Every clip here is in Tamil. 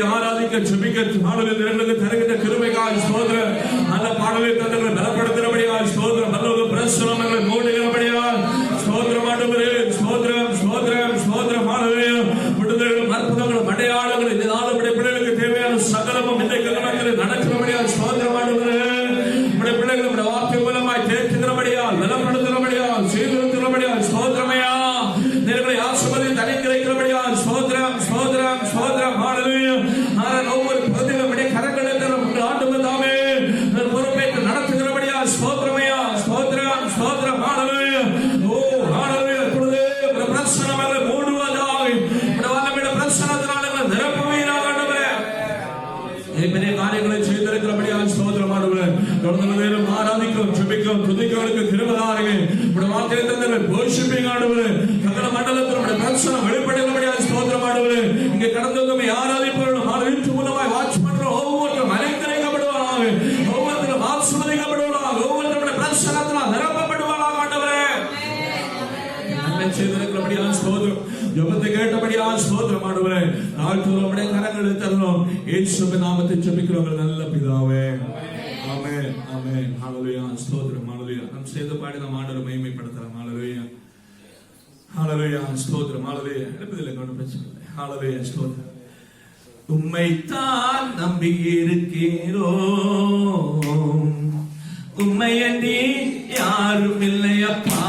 ஆராதிக்க ஜெபிக்க ஆளுநர் தருகின்ற கிருபைக்காய் ஸ்தோத்திரம். நல்ல பாடலை தந்தவர்கள் பலப்பட ஸ்தோத்திரமையா, ஸ்தோத்திரம், ஸ்தோத்திரம். ஹalleluya. ஓ ஹalleluya. இப்பொழுது பிரசன்னமாக மூடுவதாக இந்த வல்லமையுடைய பிரசன்னத்தினால நிரப்புவீராக ஆண்டவரே. பெரிய காரியங்களை செய்திருக்கிறபடியால் ஸ்தோத்திரம் ஆண்டவரே. தொடர்ந்து நேரம் ஆராதிக்கிறோம், ஜெபிக்கிறோம், துதிக்கிறோம். கிருபையாரே உம்முடைய வார்த்தையை தந்தீர்கள், போஷிப்பீங்க ஆண்டவரே. சகல மண்டலத்தில் உம்முடைய பிரசன்னம் வெளிப்படுகிறபடியால் ஸ்தோத்திரம் ஆண்டவரே. இங்கே கடந்து வந்து ஆராதிப்பவர்கள் ஆராதித்து மூலமாய் வாட்ச் பண்றோம். ஒவ்வொருத்தரும் அனைத்திரைக்கப்படுவாராக, ஒவ்வொருத்தரும் ஆசீர்வதிக்கப்படுவாராக, ஒவ்வொருத்தருடைய பிரசன்னத்தினால் நிரப்பப்படுவாராக ஆண்டவரே. நன்மை செய்திருக்கிறபடியால் ஸ்தோத்திரம், ஜெபத்தை கேட்டபடியால் ஸ்தோத்திரம் ஆண்டவரே. நாள்தோறும் உம்முடைய கரங்களை தருகிறோம். இயேசுவின் நாமத்தில் ஜெபிக்கிறோம் நல்ல பிதாவே. ஆமென், ஆமென். ஹalleluya. ஸ்தோத்திரம், ஹalleluya. நாம் செய்த பாடி நாம் ஆண்டவரை மகிமைப்படுத்தலாம். ஹalleluya, ஹalleluya. ஸ்தோத்திரம், ஹalleluya. எழுப்பதில்லை, ஒன்றும் பிரச்சனை இல்லை. ஹalleluya, ஸ்தோத்திரம். உம்மைத்தான் நம்பி இருக்கிறோம், உம்மையன்றி யாரும் இல்லையப்பா.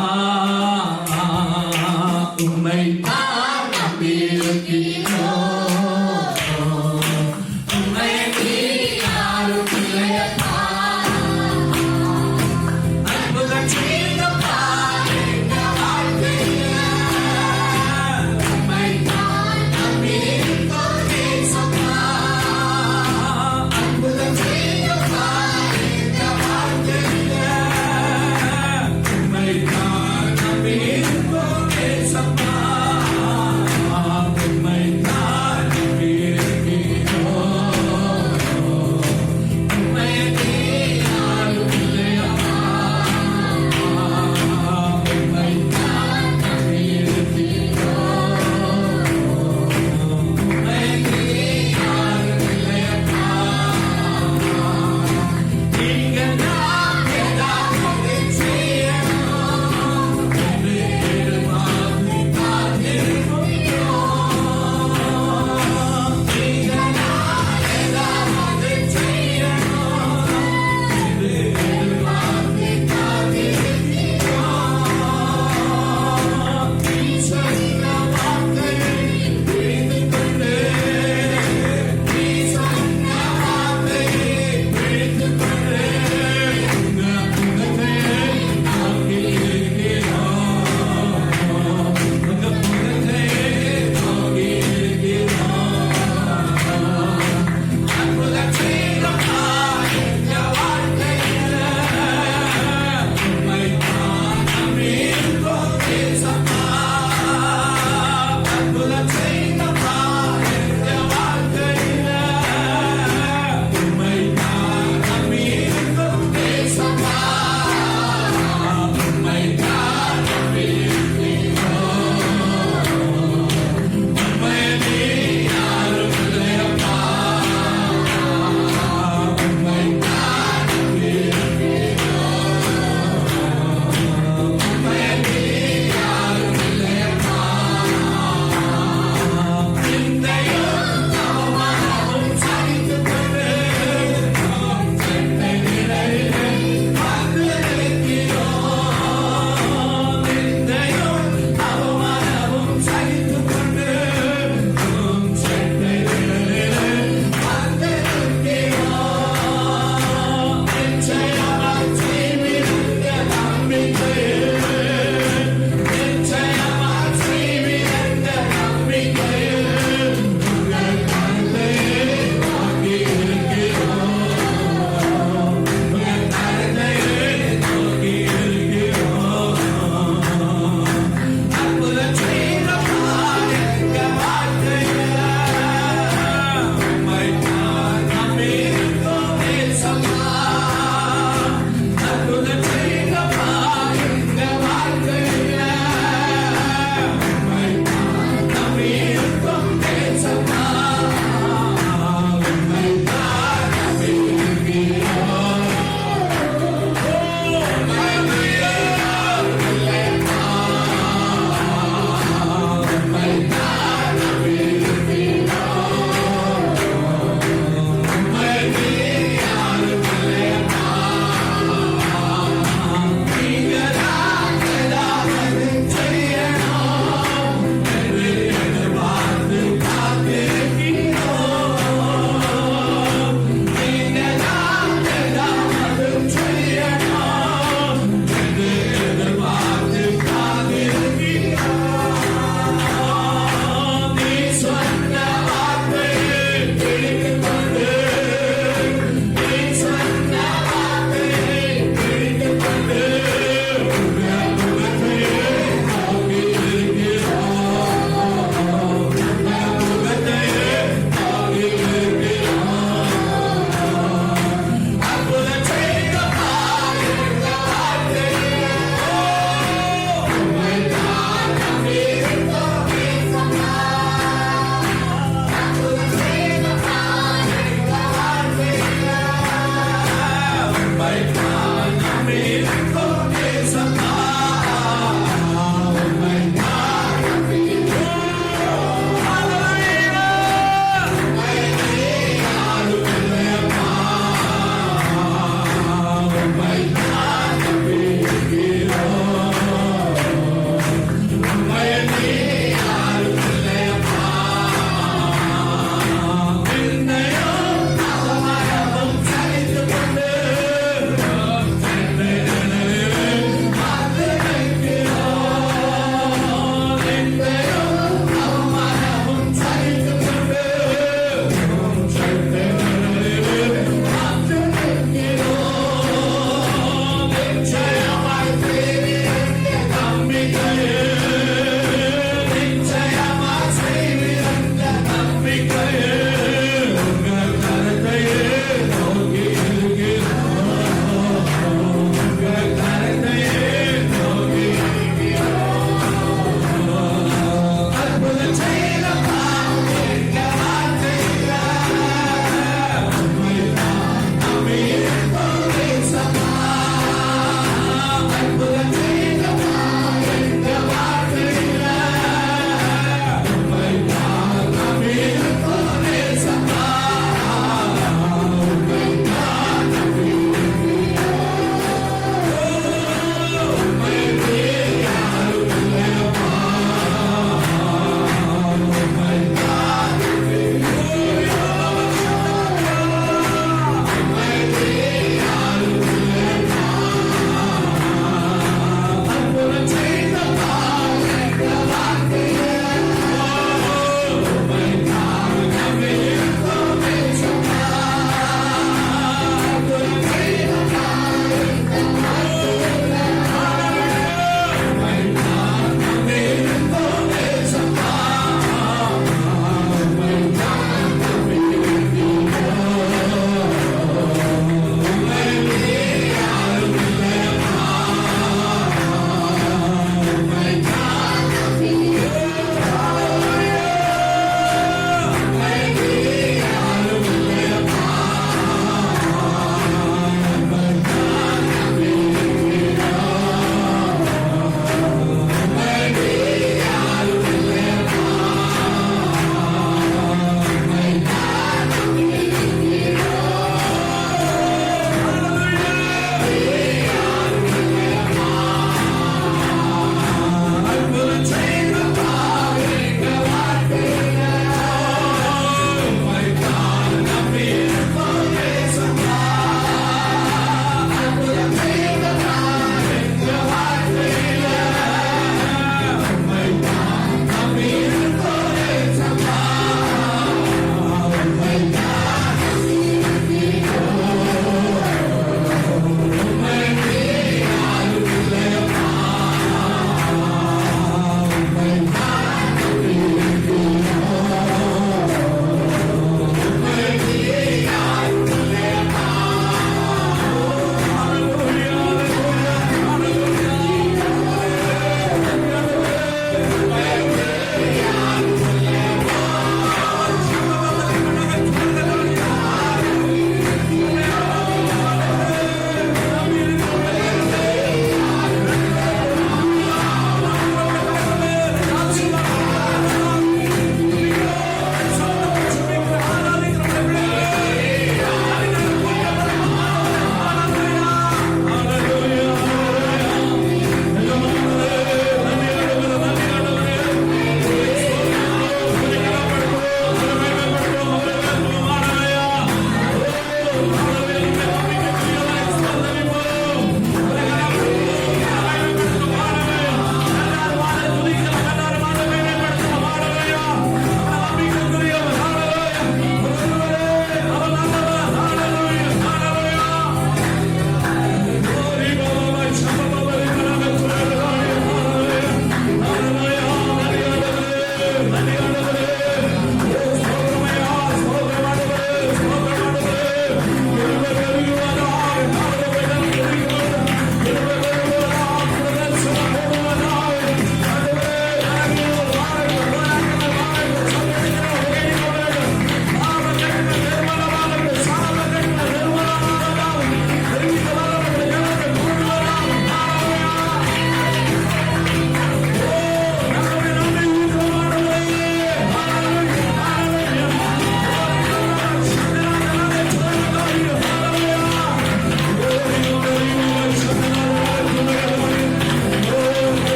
உம்மைத்தான் நம்பி இருக்கிறோம்,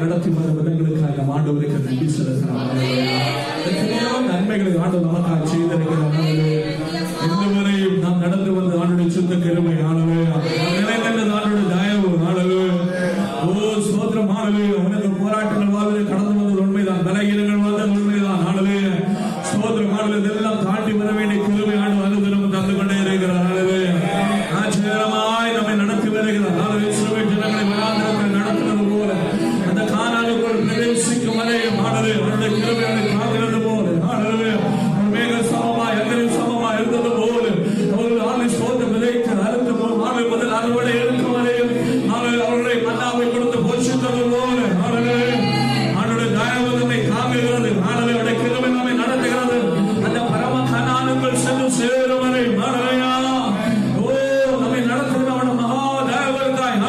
நடத்தி வரும் விதங்களுக்காக ஆண்டவருக்கு நன்றி செலுத்துகிறோம். எத்தனையோ நன்மைகளை ஆண்டவர் நமக்காக செய்திருக்கிறார். இதுவரையும் நாம் நடந்து வந்த ஆண்டுடைய சுத்த கிருபை ஆண்டுடைய தயவு ஸ்தோத்திரம் உனக்கு போராட்டங்கள் வாழ்வது கடந்து வந்தது உண்மைதான், பலகீனங்கள் வாழ்வது உண்மைதான். ஸ்தோத்திரம் இதெல்லாம் தாண்டி வர வேண்டிய கிருபை ஆண்டு அனுதினம் தந்து கொண்டே இருக்கிறார். ஆச்சரியமாய் நம்மை நடத்தி வருகிறார். இஸ்ரவேல் ஜனங்களை வனாந்திரத்தில் நடத்துவது போல அந்த கானானுக்குள் பிரவேசிக்கும் வரை அவருடைய கிருபையை காக்கிறது போல மேக சமமாய் அக்கறை சமமாய் இருந்தது போல அவர்கள் ஆலை சோத விதைத்து அறுத்து முதல் அறுவடை இருக்கும் வரையும் அவர்களை மன்னாவை கொடுத்து போஷித்தது போல அவருடைய தயவுதனை காக்குகிறது. அவருடைய கிருபை நம்மை நடத்துகிறது. அந்த பரம கானானுக்குள் சென்று சேரும் வரை நம்மை நடத்துகிறது. அவருடைய மகா தயவுக்காய்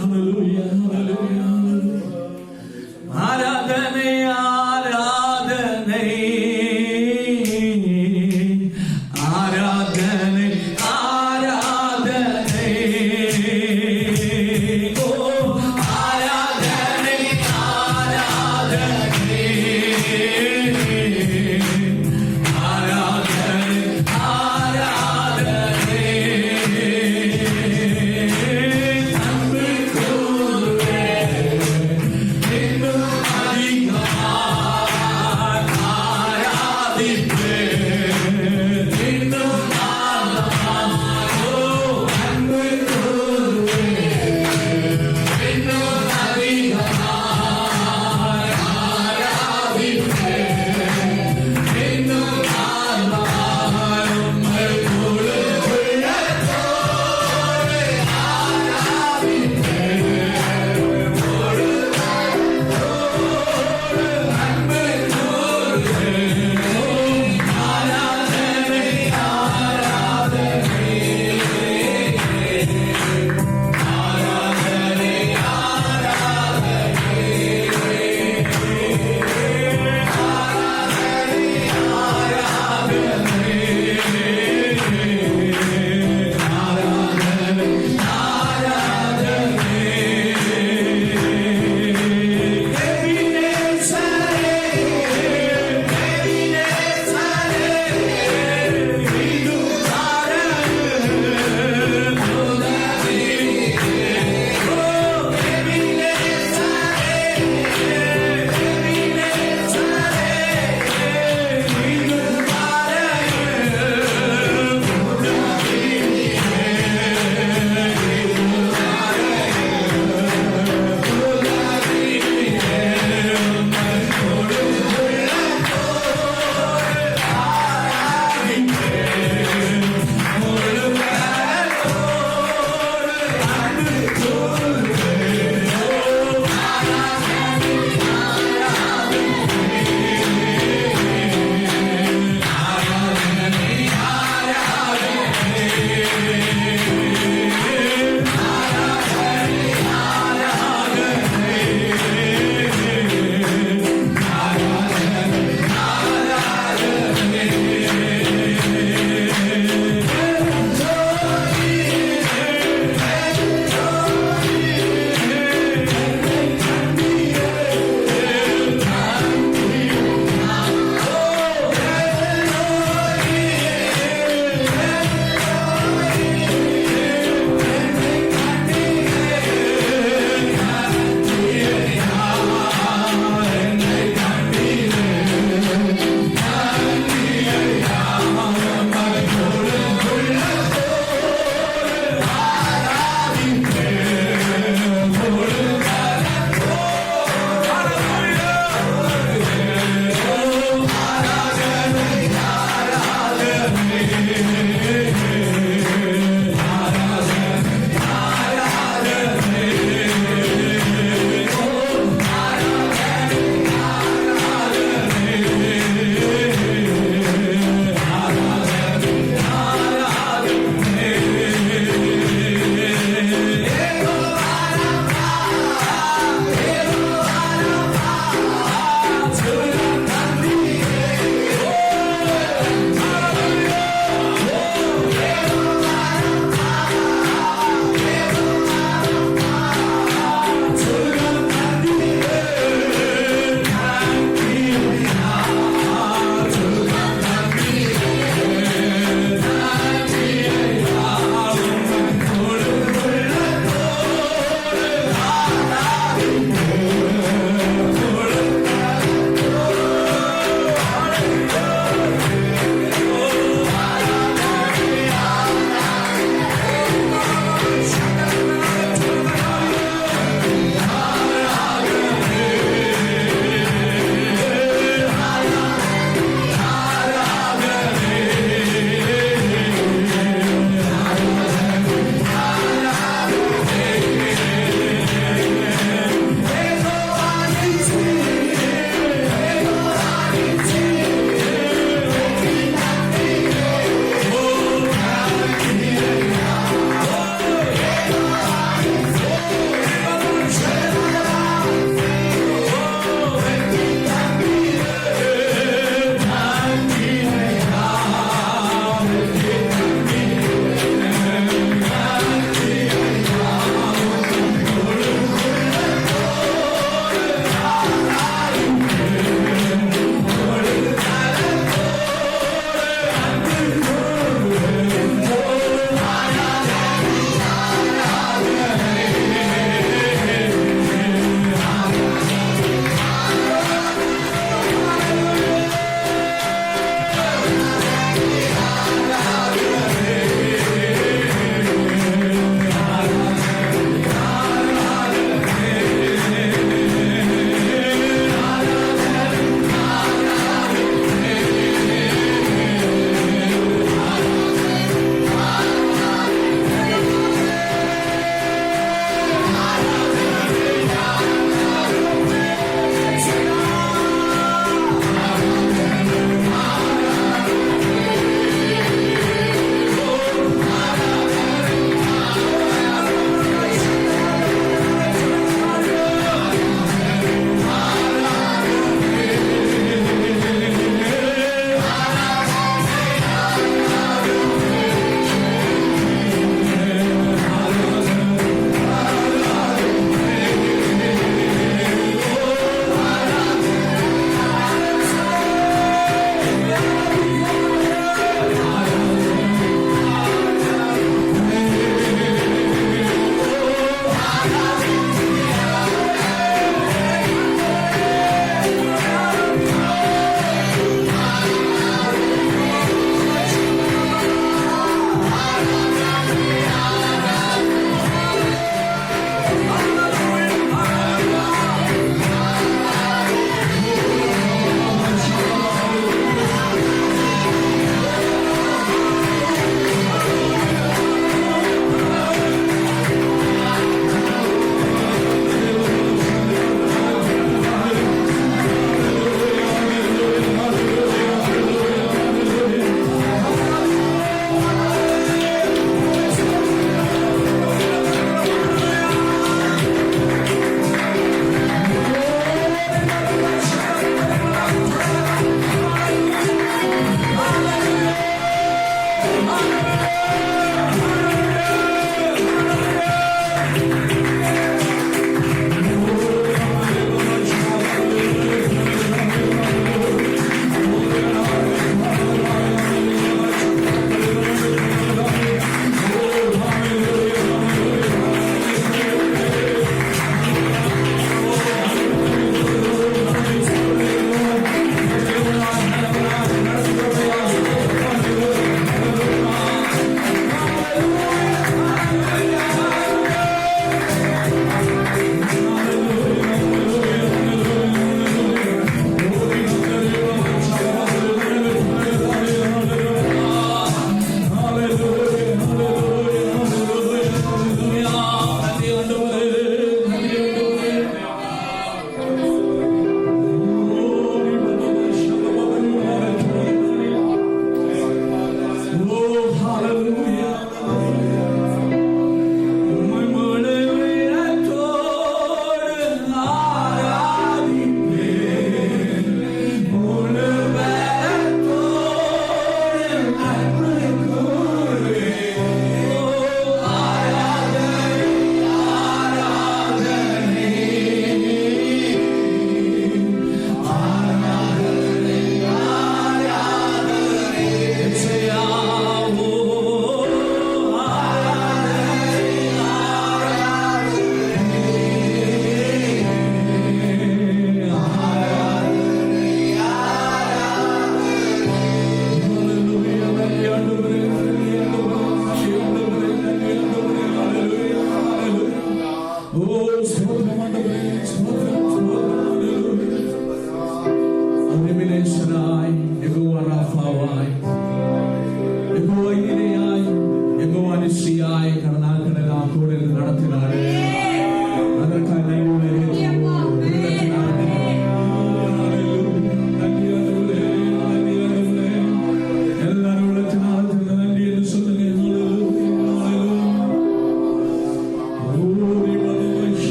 Hallelujah. ஆராதனை ஆராதனை ஓ ஆராதனை ஆராதனை ஆராதனை ஆராதனை அன்பு கூறுவே இன்னும் அதிகமாய் ஆராதனை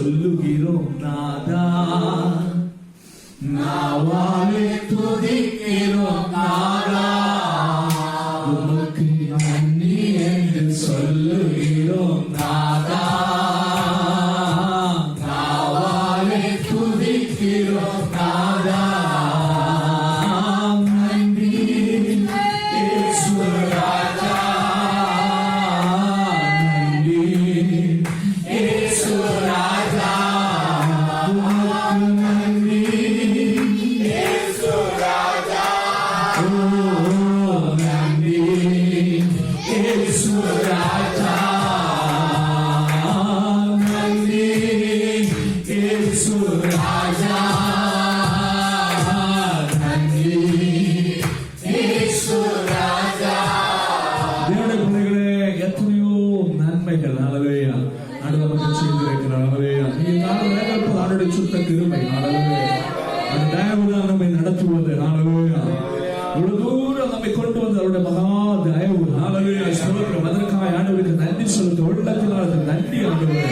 சொல்லுகிறோம் நாதா, நாவாலே துதிக்கிறோம் நாதா, உமக்கு நன்றி என்று சொல்லுகிறோம் நாதா, நாவாலே துதிக்கிறோம் நாதா, நன்றி இயேசு ராஜா, நன்றி இயேசு ராஜா, உமக்கு நன்றி இயேசு ராஜா, ஓ நன்றி இயேசு ராஜா, நன்றி இயேசு ராஜா, நன்றி இயேசு ராஜா. தேவனுடைய பிள்ளைகளே, எத்தனையோ நன்மைகள் ஹல்லேலூயா ஆண்டவர் நமக்கு செய்திருக்கிறார். ஹல்லேலூயா. ஆண்டவருடைய சுத்த கிருபை. ஹல்லேலூயா. அந்த தயவுதான் நம்மை நடத்துவது. ஹல்லேலூயா. இவ்வளவு தூரம் நம்மை கொண்டு வந்து அவருடைய மகா தயவு. ஹல்லேலூயா. ஸ்தோத்திரம். அதற்காக ஆண்டவருக்கு நன்றி செலுத்த உள்ளத்தினால் நன்றி ஆண்டவரே,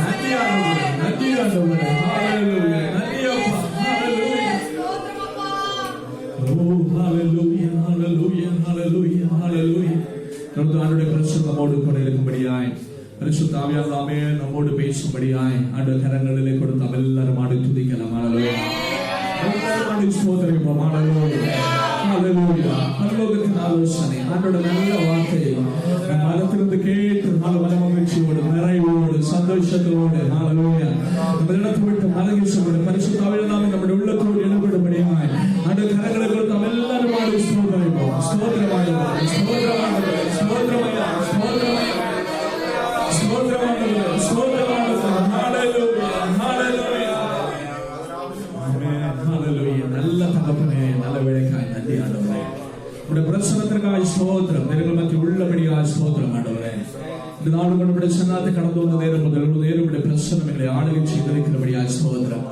நன்றி ஆண்டவரே, நன்றி ஆண்டவரே. ஹல்லேலூயா. நன்றி அப்பா. ஹல்லேலூயா. ஓ ஹல்லேலூயா, ஹல்லேலூயா, ஹல்லேலூயா, ஹல்லேலூயா. தொடர்ந்து ஆண்டவருடைய பிரசன்னம் நம்மோடு கூட இருக்கும்படியாய், பரிசுத்த ஆவியானவரே நம்மோடு பேசும்படியாய் ஆண்டவர் கரங்களிலே கொடுத்து நாம் எல்லாரும் ஆடி துதிக்கலாம். ஹல்லேலூயா. எல்லாரும் ஸ்தோத்திரிப்போம். ஹல்லேலூயா. ஹல்லேலூயா. பரலோகத்தின் ஆலோசனை ஆண்டவருடைய நல்ல வார்த்தையை நம் மனத்திலிருந்து கேட்டு மகிழ்ச்சியோடு நிறைவோடு சந்தோஷத்தோடு ஹல்லேலூயா நம்ம இடத்தை விட்டு மலகிசோடு பரிசுத்த ஆவியானவரே நம்முடைய உள்ளத்தோடு எழும்படும்படியாய் ஆண்டவர் கரங்களை கொடுத்து நாம் எல்லாரும் ஆடி ஸ்தோத்திரிப்போம். ஸ்தோத்திரமாய் ஸ்தோத்திரமாய் ஸ்தோத்திரமாய் ஸ்தோத்திரமாய் ஸ்தோத்திரமாய் ஸ்தோத்திரமாய். ஹல்லேலூயா, ஹல்லேலூயா. ஆமென். ஹல்லேலூயா. நல்ல தகப்பனே, நல்ல வேளைக்காய் நன்றி ஆண்டவரே. உம்முடைய பிரசன்னத்திற்காய் ஸ்தோத்திரம். நேரங்கள் மத்தியில் உள்ளபடியாய் ஸ்தோத்திரம் ஆண்டவரே. இந்த நாள் நம்முடைய சன்னாத்தை கடந்து வந்த நேரம் முதல் நேரமுடைய பிரசன்னம் எங்களை ஆளுகை செய்திருக்கிறபடியாய் ஸ்தோத்திரம்.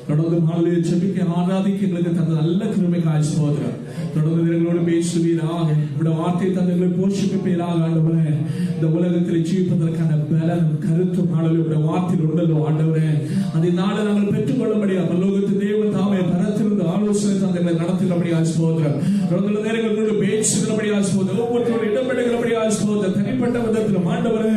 தொடர்ந்து நாளிலே செபிக்க ஆராதிக்க எங்களுக்கு தந்த நல்ல கிருபைக்காய் ஸ்தோத்திரம். தொடர்ந்து எங்களோடு பேசுவீராக, உம்முடைய வார்த்தையை தந்தங்களை போஷிப்பீராக ஆண்டவரே. இந்த உலகத்தில் ஜீவிப்பதற்கான பலன் கருத்தும் ஆண்டவருடைய வார்த்தையில் உண்டல்லோ ஆண்டவரே, அதை நாளை நாங்கள் பெற்றுக்கொள்ளும்படியா பரலோகத்து தேவன் தாமே பரத்திலிருந்து ஆலோசனை தந்தங்களை நடத்துகிறபடியா ஸ்தோத்திரம். தொடர்ந்து நேரங்களோடு பேசுகிறபடியா ஸ்தோத்திரம். ஒவ்வொருத்தரோடு இடம்பெறுகிறபடியா ஸ்தோத்திரம். தனிப்பட்ட விதத்தில் ஆண்டவரே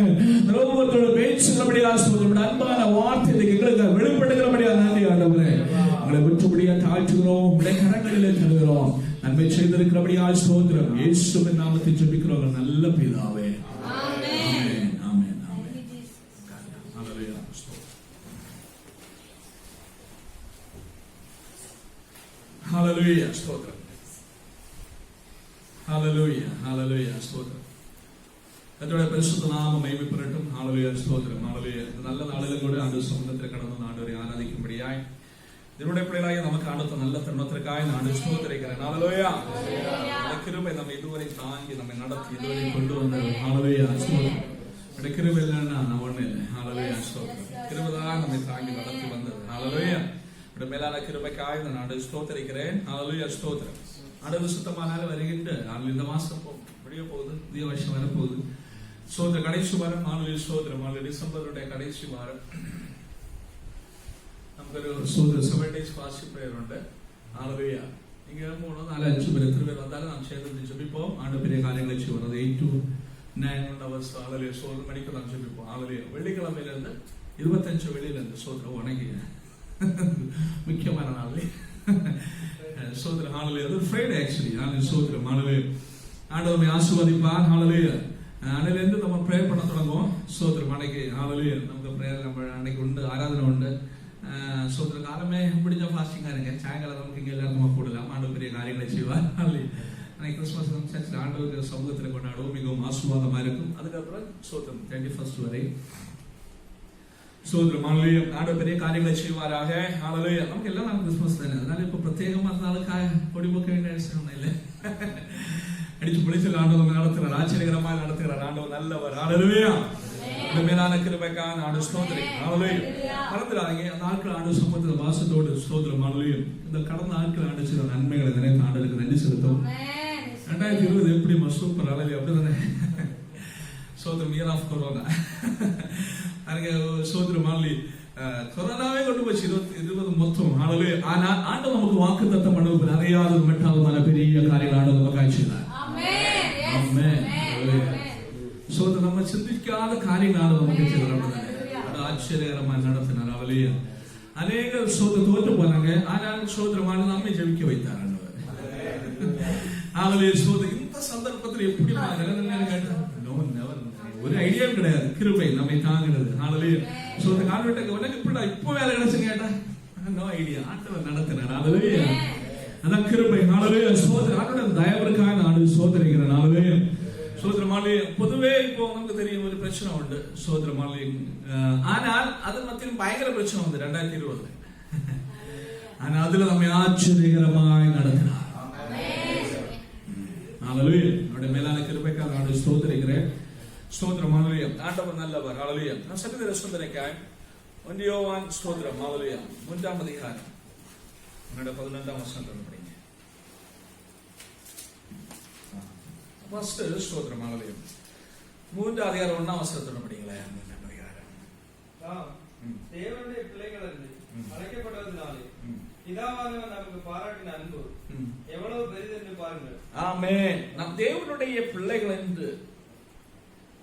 ஒவ்வொருத்தரோடு பேசுகிறபடியா ஸ்தோத்திரம். அன்பான வார்த்தை எங்களுக்கு வெளிப்படுகிறபடியா நன்றி ஆண்டவரே. உங்களை விட்டுபடியா தாழ்த்துகிறோம், உடைய கரங்களிலே தருகிறோம். நன்மை செய்திருக்கிறபடியா ஸ்தோத்திரம். இயேசுவின் நாமத்தில் ஜெபிக்கிறோம் நல்ல பிதாவே. ஆமென், ஆமென், ஆமென். ஹல்லேலூயா. ஹல்லேலூயா. ஸ்தோத்திரம். ஹல்லேலூயா, ஹல்லேலூயா. ஸ்தோத்திரம். கர்த்தருடைய பரிசுத்த நாமம் மகிமைப்படட்டும். ஹல்லேலூயா. ஸ்தோத்திரம். ஹல்லேலூயா. இந்த நல்ல நாளிலும் கூட ஆண்டவர் சமூகத்தில் கடந்து ஆண்டவரை ஆராதிக்கும்படியாய் என்னுடைய பிள்ளைகளாக நமக்கு அடுத்த நல்ல தருணத்திற்காக நான் ஸ்தோத்திரிக்கிறேன். ஹல்லேலூயா. இந்த கிருபை நம்ம இதுவரை தாங்கி நம்மை நடத்தி இதுவரை கொண்டு வந்தது. ஹல்லேலூயா. ஸ்தோத்திரம். இந்த கிருபை இல்லைன்னா நான் ஒண்ணு இல்லை. ஹல்லேலூயா. ஸ்தோத்திரம். கிருபைதான் நம்மை தாங்கி நடத்தி வந்தது. ஹல்லேலூயா. இந்த மேலான கிருபைக்காக நான் ஸ்தோத்திரிக்கிறேன். ஹல்லேலூயா. ஸ்தோத்திரம். ஆண்டவர் சுத்தமானால வருகின்ற இந்த மாசம் முடிய போகுது, புதிய வருஷம் வரப்போகுது. சோதர கடைசி வாரம் நாலு சோதரம் டிசம்பருடைய கடைசி வாரம் நமக்கு ஒரு சோதர 7 days fast prayer ഉണ്ട്. ஹல்லேலூயா. நீங்க 3 4 5 பேர் எத்தனை பேர் வந்தாலும் நாம் சேர்ந்து ஜெபிப்போம். ஆண்டவர் பெரிய காரியங்களை செய்வார். 8 to 9 hours ஹல்லேலூயா. சோதர மணிக்கு நாம் ஜெபிப்போம். ஹல்லேலூயா. வெள்ளிக்கிழமையில இருந்து 25 வெளியில இருந்து சோதர வணங்கி முக்கியமான நாள் சோதர. ஹல்லேலூயா. அது ஃப்ரைடே ஆக்சுவலி. நான் சோதர ஹல்லேலூயா. ஆண்டவரை ஆசீர்வதிப்பார். ஹல்லேலூயா. அன்னையிலேருந்து நம்ம ப்ரேயர் பண்ண தொடங்குவோம். சோதரம் அன்னைக்கு ஹல்லேலூயா. நமக்கு ப்ரேயர் நம்ம அன்னைக்கு உண்டு, ஆராதனை உண்டு. சோதர காலமே முடிஞ்ச ஃபாஸ்டிங்கா இருங்க. சாயங்காலம் நமக்கு இங்கே எல்லாரும் நம்ம கூடலாம். ஆண்டவர் பெரிய காரியங்களை செய்வார். ஹல்லேலூயா. அன்னைக்கு கிறிஸ்மஸ் சர்ச்சில் ஆண்டவர் சமூகத்தில் கொண்டாடுவோம். மிகவும் ஆசீர்வாதமா இருக்கும். அதுக்கப்புறம் சோதரம் 31st வரை சோதரம். ஹல்லேலூயா. ஆண்டவர் பெரிய காரியங்களை செய்வாராக. ஹல்லேலூயா. நமக்கு எல்லாம் நம்ம கிறிஸ்மஸ் தானே, அதனால இப்ப பிரத்யேகமா இருந்தாலும் கொடி போக்க வேண்டிய அவசியம் இல்லை. அடிச்சு பிடிச்சல் ஆண்டவர் நடத்துகிறார். ஆச்சரியகரமாக நடத்துகிறார். ஆண்டவர் நல்லவர். ஹல்லேலூயா. மேலான கிருபைக்காக ஆண்டவர் ஸ்தோத்திரம். ஹல்லேலூயா. மறந்துடாதீங்க, அந்த நாட்கள் ஆண்டவர் சமூகத்தில் வாசத்தோடு ஸ்தோத்திரம். ஹல்லேலூயா. இந்த கடந்த நாட்கள் ஆண்டு சில நன்மைகளை நினைத்து ஆண்டவருக்கு நன்றி செலுத்தும். 2020 எப்படி சூப்பர். ஹல்லேலூயா. அப்படிதானே? ஸ்தோத்திரம். Year of corona. சோதரமாளி கொரோனாவே கொண்டு போச்சு 20 மொத்தம். ஆனா ஆண்டவர் நமக்கு வாக்குத்தத்தம் பண்ணுவது அறியாதது மட்டாதமான பெரிய காரியங்கள் ஆண்டவர் நமக்கு செய்தார். சோதர நம்ம சிந்திக்காத காரியங்கள் ஆண்டவர் நமக்கு செய்தார். அது ஆச்சரியகரமா நடத்தினார். அவளையே அநேக சோதர தோற்று போனாங்க. ஆனால் சோதரமான நம்மை ஜெபிக்க வைத்தார். இந்த சந்தர்ப்பத்தில் எப்படி ஒரு ஐடியா கிடையாது. கிருபை நம்மை தாங்கிறது. உனக்கு இப்ப வேலை கிடைச்சு கேட்டா நோ ஐடியா. ஆண்டவர் நடத்தினார். அதான் கிருபை. தயவருக்காக நான் சோதரிக்கிறேன். சோதரமாளி பொதுவே இப்போ நமக்கு தெரியும் ஒரு பிரச்சனை உண்டு சோதரமாளி. ஆனால் அது மத்தியும் பயங்கர பிரச்சனை வந்து 2020. ஆனா அதுல நம்ம ஆச்சரியகரமாய் நடத்தினார். அவருடைய மேலான கிருபைக்காக நான் ஸ்தோத்திரிக்கிறேன். ஸ்தோத்திரம். ஆண்டவர் நல்லவர். நான் சகோதர சுந்தரிக்காய் 1 யோவான் ஸ்தோத்திரம். 3ஆம் அதிகாரம் 11ஆம் வசனம் படிங்க. ஃபர்ஸ்ட் ஸ்தோத்திரம். 3ஆம் அதிகாரம் 1ஆம் வசனத்தோட படிங்களேன். 3ஆம் அதிகாரம். தேவனுடைய பிள்ளைகள் என்று அழைக்கப்படுவதனாலே பிதாவானவர் நமக்கு பாராட்டின அன்பு எவ்வளவு பெரிது என்று பாருங்கள். ஆமென். நம் தேவனுடைய பிள்ளைகள் என்று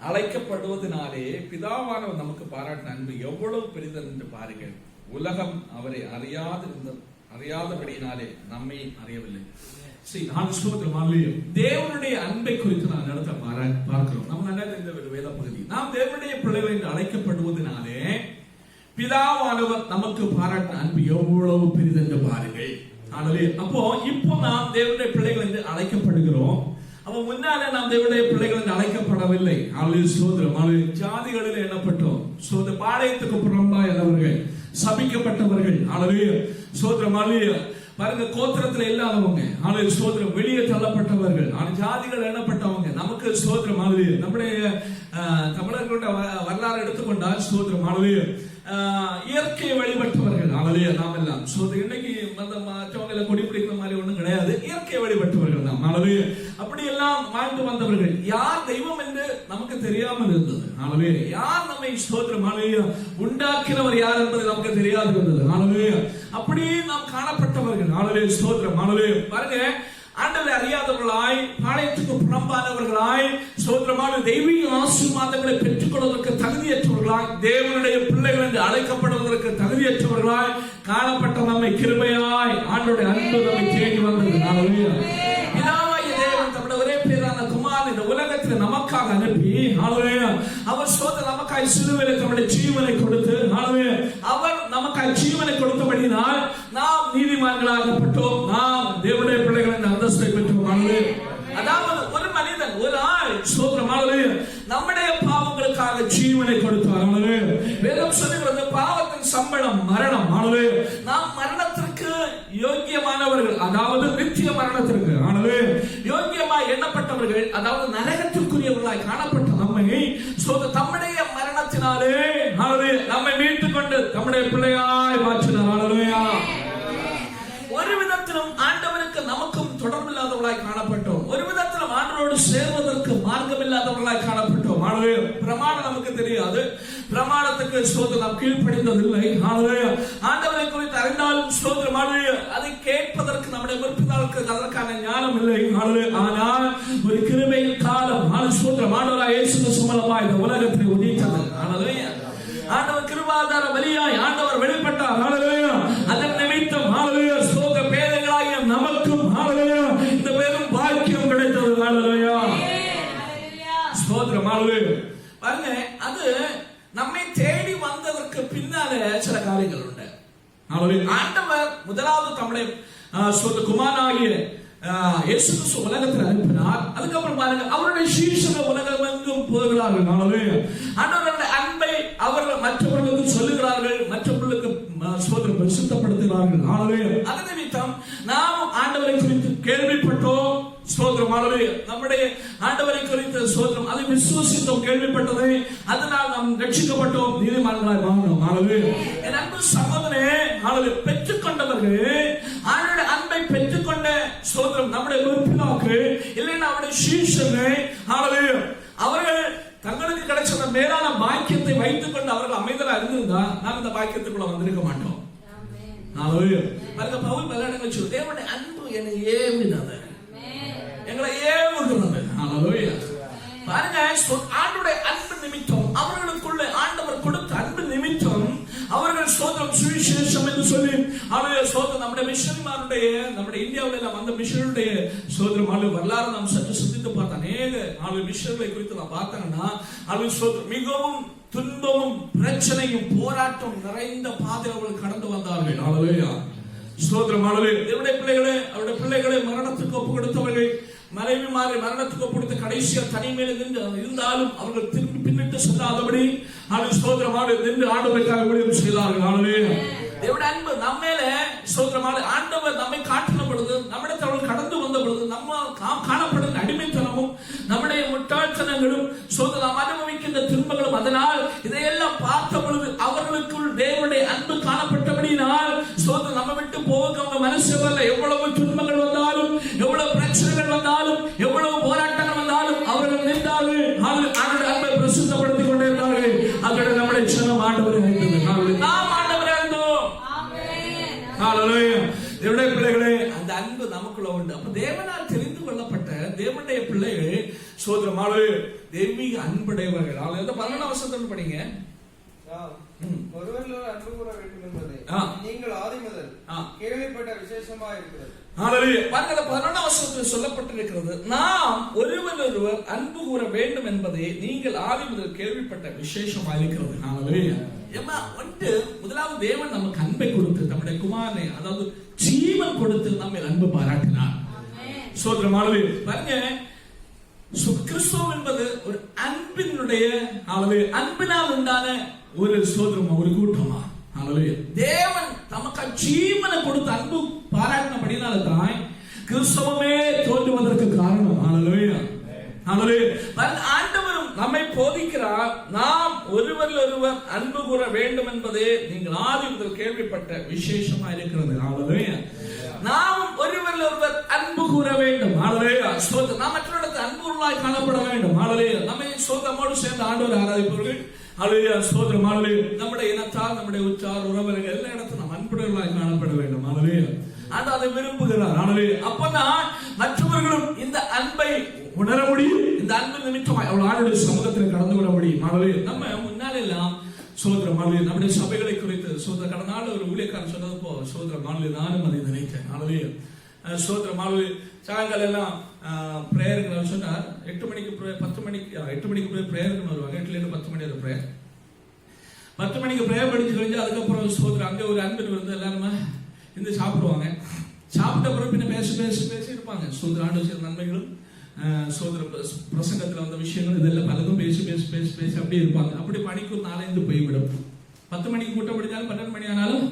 அழைக்கப்படுவதனாலே பிதாவானவர் நமக்கு பாராட்டின அன்பு எவ்வளவு பெரிது என்று பாருங்கள். உலகம் அவரை அறியாதபடியினாலே நம்மை அறியவில்லை. தேவனுடைய அன்பை குறித்து நான் நடத்த பார்க்கிறோம். நம்ம இந்த வேத பகுதி நாம் தேவனுடைய பிள்ளைகள் என்று அழைக்கப்படுவதனாலே பிதாவானவர் நமக்கு பாராட்டின அன்பு எவ்வளவு பெரிது என்று பாருங்கள். அப்போ இப்போ நாம் தேவனுடைய பிள்ளைகள் என்று அழைக்கப்படுகிறோம். அப்ப முன்னாலே நாம் தேவனுடைய பிள்ளைகள் என்று அழைக்கப்படவில்லை. ஜாதிகளில் எண்ணப்பட்டோம். பாளையத்துக்கு புறம்பாயவர்கள், சபிக்கப்பட்டவர்கள். பாருங்க, கோத்திரத்துல இல்லாதவங்க. சோதரம் வெளியே தள்ளப்பட்டவர்கள். ஜாதிகள் எண்ணப்பட்டவங்க. நமக்கு சோதரம். நம்முடைய தமிழர்களுடைய வரலாறு எடுத்துக்கொண்டால் சோதரம் இயற்கையை வழிபட்டவர்கள். நாம் எல்லாம் இன்னைக்கு மற்றவங்களை கொடி பிடிக்கிற மாதிரி ஒண்ணும் கிடையாது. இயற்கையை வழிபட்டவர்கள் தான். அப்படி எல்லாம் வாழ்ந்து வந்தவர்கள். யார் தெய்வம் என்று நமக்கு தெரியாமல் இருந்தது. யார் நம்மை ஸ்தோத்திரம் உண்டாக்கினவர் யார் என்பது நமக்கு தெரியாது இருந்தது. அப்படி நாம் காணப்பட்டவர்கள். ஸ்தோத்திரம். பாருங்க, ஆண்டவரை அறியாதவர்களாய், பாளையத்துக்கு புறம்பானவர்களாய், ஸ்தோத்திரமான தெய்வீக ஆசீர்வாதங்களை பெற்றுக் கொள்வதற்கு தகுதியற்றவர்களாய், தேவனுடைய பிள்ளைகள் என்று அழைக்கப்படுவதற்கு தகுதியற்றவர்களாய் காணப்பட்ட நம்மை கிருபையாய் ஆண்டவருடைய அன்பு நம்மை தேடி வந்தது. பிதாவாகிய தேவன் தம்முடைய ஒரே பேரான குமாரன் இந்த உலகத்தில் நமக்காக அனுப்பி, அவர் சோதனை நமக்காய் சிலுவையிலே தம்முடைய ஜீவனை கொடுத்து, அவர் நமக்காய் ஜீவனை கொடுத்தபடினால் நாம் நீதிமான்களாகப்பட்டோம். நாம் தேவனுடைய பிள்ளைகள் என்ற அந்தஸ்தை பெற்றோம். அதாவது ஒரு மனிதன், ஒரு ஆள் சோதரமானது நம்முடைய பாவங்களுக்காக ஜீவனை கொடுத்தார். வேதம் சொல்லுகிறது பாவத்தின் சம்பளம் மரணம். நாம் மரணத்திற்கு யோக்கியமானவர்கள், அதாவது நித்திய மரணத்திற்கு யோக்கியமாய் எண்ணப்பட்டவர்கள், அதாவது நரகத்திற்குரியவர்களாய் காணப்பட்ட நம்மை தம்முடைய மரணத்தினாலே நம்மை மீட்டுக் கொண்டு தம்முடைய பிள்ளையாய் மாற்றினார். ஒரு விதத்திலும் ஆண்டவருக்கு நமக்கும் தொடர்பில்லாதவர்களாய் காணப்பட்டோம். ஒரு விதத்திலும் ஆண்டவரோடு சேர்வதற்கு மார்க்கம் இல்லாதவர்களாய் காணப்பட்டோம். பிரமாணம் நமக்கு தெரியாது. பிரமாணத்துக்கு ஸ்தோத்திரம் நாம் கீழ்ப்படிந்ததில்லை. ஆண்டவரை குறித்து அறிந்தாலும் ஸ்தோத்திரம் அதை கேட்பதற்கு நம்முடைய முற்பிதாவுக்கு அதற்கான ஞானம் இல்லை. ஆனால் ஒரு கிருபையின் காலம் ஸ்தோத்திரம் ஆண்டவராய் இயேசு கிறிஸ்து மூலமாய் இந்த உலகத்தில் உதித்தது. ஆண்டவர் கிருபாதார வழியாய் ஆண்டவர் வெளிப்பட்டார். அதன் நிமித்தம் ஸ்தோத்திர பேதங்களாகிய நமக்கும் இந்த பேரும் பாக்கியம் கிடைத்தது. ஸ்தோத்திரம். பாருங்க, அது நம்மை தேடி வந்ததற்கு பின்னால சில காரியங்கள் உண்டு. ஆண்டவர் முதலாவது தம்முடைய குமாரனாகிய இயேசு கிறிஸ்து உலகத்தில் அனுப்பினார். அதுக்கப்புறம் பாருங்க, அவருடைய சீஷர்கள் உலகம் எங்கும் போகிறார்கள். ஆண்டவருடைய அன்பை அவர்கள் மற்றவர்களுக்கு சொல்லுகிறார்கள், மற்றவர்களுக்கு பரிசுத்தப்படுத்துகிறார்கள். அதன் நிமித்தம் நாம் ஆண்டவரை குறித்து கேள்விப்பட்டோம். நம்முடைய ஆண்டவரை குறித்த ஸ்தோத்திரம் அதை விசுவாசித்தோம், கேள்விப்பட்டதை, அதனால் நாம் ரட்சிக்கப்பட்டோம், நீதிமான்களாய் மாறினோம். என் அன்பு சகோதரனே, பெற்றுக்கொண்டவர்கள் ஆண்டவருடைய அன்பை பெற்றுக்கொண்ட ஸ்தோத்திரம் நம்முடைய முற்பிதாக்கள் இல்லைன்னா அவருடைய சீஷர்கள் அவர்கள் தங்களுக்கு கிடைச்ச மேலான பாக்கியத்தை வைத்துக் கொண்டு அவர்கள் அமைதலா இருந்திருந்தா நாம் இந்த பாக்கியத்துக்குள்ள வந்திருக்க மாட்டோம். பவுல் பல இடங்கள் சொல்லு, தேவனுடைய அன்பு என்னை ஏவுகிறது, எங்களை ஏவுகிறது. பாருங்க, ஆண்டவருடைய அன்பு நிமித்தம் அவர்களுக்குள்ள ஆண்டவர் கொடுத்த அன்பு நிமித்தம் அவர்கள் சோதரம் சுவிசேஷம் என்று சொல்லி அவருடைய சோதரம் நம்முடைய மிஷனரிமாருடைய நம்முடைய இந்தியாவில் வந்த மிஷனருடைய சோதரம் ஆளு வரலாறு நாம் சற்று சிந்தித்து பார்த்த அநேக ஆளு மிஷனர்களை குறித்து நான் பார்த்தேன்னா அவர்கள் சோதரம் மிகவும் துன்பமும் பிரச்சனையும் போராட்டம் நிறைந்த பாதை அவர்கள் கடந்து வந்தார்கள். ஆளவையா ஸ்தோத்திரம். ஆளவே தேவனுடைய பிள்ளைகளே, அவருடைய பிள்ளைகளை மரணத்துக்கு ஒப்பு கொடுத்தவர்கள், மனைவி மாறி மரணத்துக்கு ஒப்பு கொடுத்த கடைசியா தனிமையில் நின்று இருந்தாலும் அவர்கள் திரும்பி பின்னிட்டு செல்லாதபடி ஸ்தோத்திரமாக நின்று ஆண்டவருக்காக ஊழியம் செய்தார்கள். ஆளவே தேவனுடைய அன்பு நம்ம மேல ஸ்தோத்திரமாக ஆண்டவர் நம்மை காட்டின பொழுது, நம்மிடத்தில் அவர்கள் கடந்து வந்த பொழுது நம்ம காணப்படுகிற அடிமைத்தனமும் நம்முடைய முட்டாள்தனங்களும் நாம் அனுபவிக்கின்ற துன்பங்களும், அதனால் இதையெல்லாம் பார்த்த பொழுது அவர்களுக்குள் தேவனுடைய அன்பு காணப்பட்டபடியினால் நம்ம விட்டு போக அவங்க மனசு வரல. எவ்வளவு துன்பங்கள் வந்தாலும், எவ்வளவு பிரச்சனைகள் வந்தாலும், எவ்வளவு போராட்டங்கள் வந்தாலும் அவர்கள் நின்றார்கள். ஆண்டவருடைய அன்பை பிரசித்தப்படுத்திக் கொண்டே இருந்தார்கள். அதோட நம்முடைய சனம் ஆண்டவரை நாம் ஆண்டவரை இருந்தோம். தேவனுடைய பிள்ளைகளே, அந்த அன்பு நமக்குள்ள உண்டு. அப்ப தேவனால் தெரிந்து கொள்ளப்பட்ட தேவனுடைய பிள்ளைகள் சோதரமாளு தெய்வீக அன்புடையவர்கள். 12ஆம் வசனத்தில் படிங்க. ஒருவரில் அன்பு கூற வேண்டும் என்பதை நீங்கள் ஆதி முதல் கேள்விப்பட்ட விசேஷமா இருக்கிறது. 11ஆம் வசனத்தில் சொல்லப்பட்டிருக்கிறது, நாம் ஒருவர் ஒருவர் அன்பு கூற வேண்டும் என்பதை நீங்கள் ஆதி முதல் கேள்விப்பட்ட விசேஷமா இருக்கிறது. முதலாவது தேவன் நமக்கு அன்பை கொடுத்து நம்முடைய குமாரனை, அதாவது ஜீவன் கொடுத்து நம்ம அன்பு பாராட்டினார். சோதரமானது பாருங்க, கிறிஸ்துவம் என்பது ஒரு அன்பினுடைய அன்பினால் உண்டான ஒரு சோதரமா, ஒரு கூட்டமா. தேவன் நமக்கு ஜீவனை கொடுத்து அன்பு பாராட்டினபடினால தான் கிறிஸ்தவமே தோன்றுவதற்கு காரணம். ஆண்டவரும் நம்மை போதிக்கிறார், நாம் ஒருவரில் ஒருவர் அன்பு கூற வேண்டும் என்பதே நீங்கள் ஆதி முதல் கேள்விப்பட்ட விசேஷமா இருக்கிறது. நாம் ஒருவரில் ஒருவர் அன்பு கூற வேண்டும். நாம் மற்றவர்களுக்கு அன்புள்ளாய் காணப்பட வேண்டும். நம்மை சோதமோடு சேர்ந்து ஆண்டவர் ஆராதிப்பவர்கள் நம்முடைய இனத்தார், நம்முடைய உற்றார் உறவினர்கள் எல்லா இடத்துல நாம் அன்புடையவர்களாய் காணப்பட வேண்டும். அதை விரும்புகிறார். அப்பதான் மற்றவர்களும் இந்த அன்பை உணர முடியும். இந்த அன்பு நிமித்தமாய் அவள் ஆளுடைய சமூகத்தில் கடந்து விட முடியும். நம்ம முன்னாலெல்லாம் சோதர மாநில நம்முடைய சபைகளை குறித்து சோதர கடந்த நாள் ஒரு ஊழியக்காரன் சொன்னது போ சோதர மாநில நானும் அதை நினைத்தேன். சோதர மாநில சாயங்காலம் எல்லாம் பிரேயர்கள் சொன்னார். 8 மணிக்கு 10 மணிக்கு 8 மணிக்கு போய் பிரேயர்கள் வருவாங்க. 8 to 10 மணி ஒரு பிரேயர். 10 மணிக்கு பிரேயர் படிச்சு கழிஞ்சு அதுக்கப்புறம் சோதர அங்கே ஒரு அன்பின் வந்து எல்லாருமே இந்த சாப்பிடுவாங்க. சாப்பிட்ட பிறகு பின்ன பேசி இருப்பாங்க. சோதர ஆண்டு செய்த நன்மைகளும் சோதர பிரசங்கத்தில் வந்த விஷயங்கள் இதெல்லாம் பலதும் பேசி அப்படியே இருப்பாங்க. அப்படி மணிக்கு 4-5 போய்விடும். 10 மணிக்கு கூட்டம் படித்தாலும் 12 மணி ஆனாலும்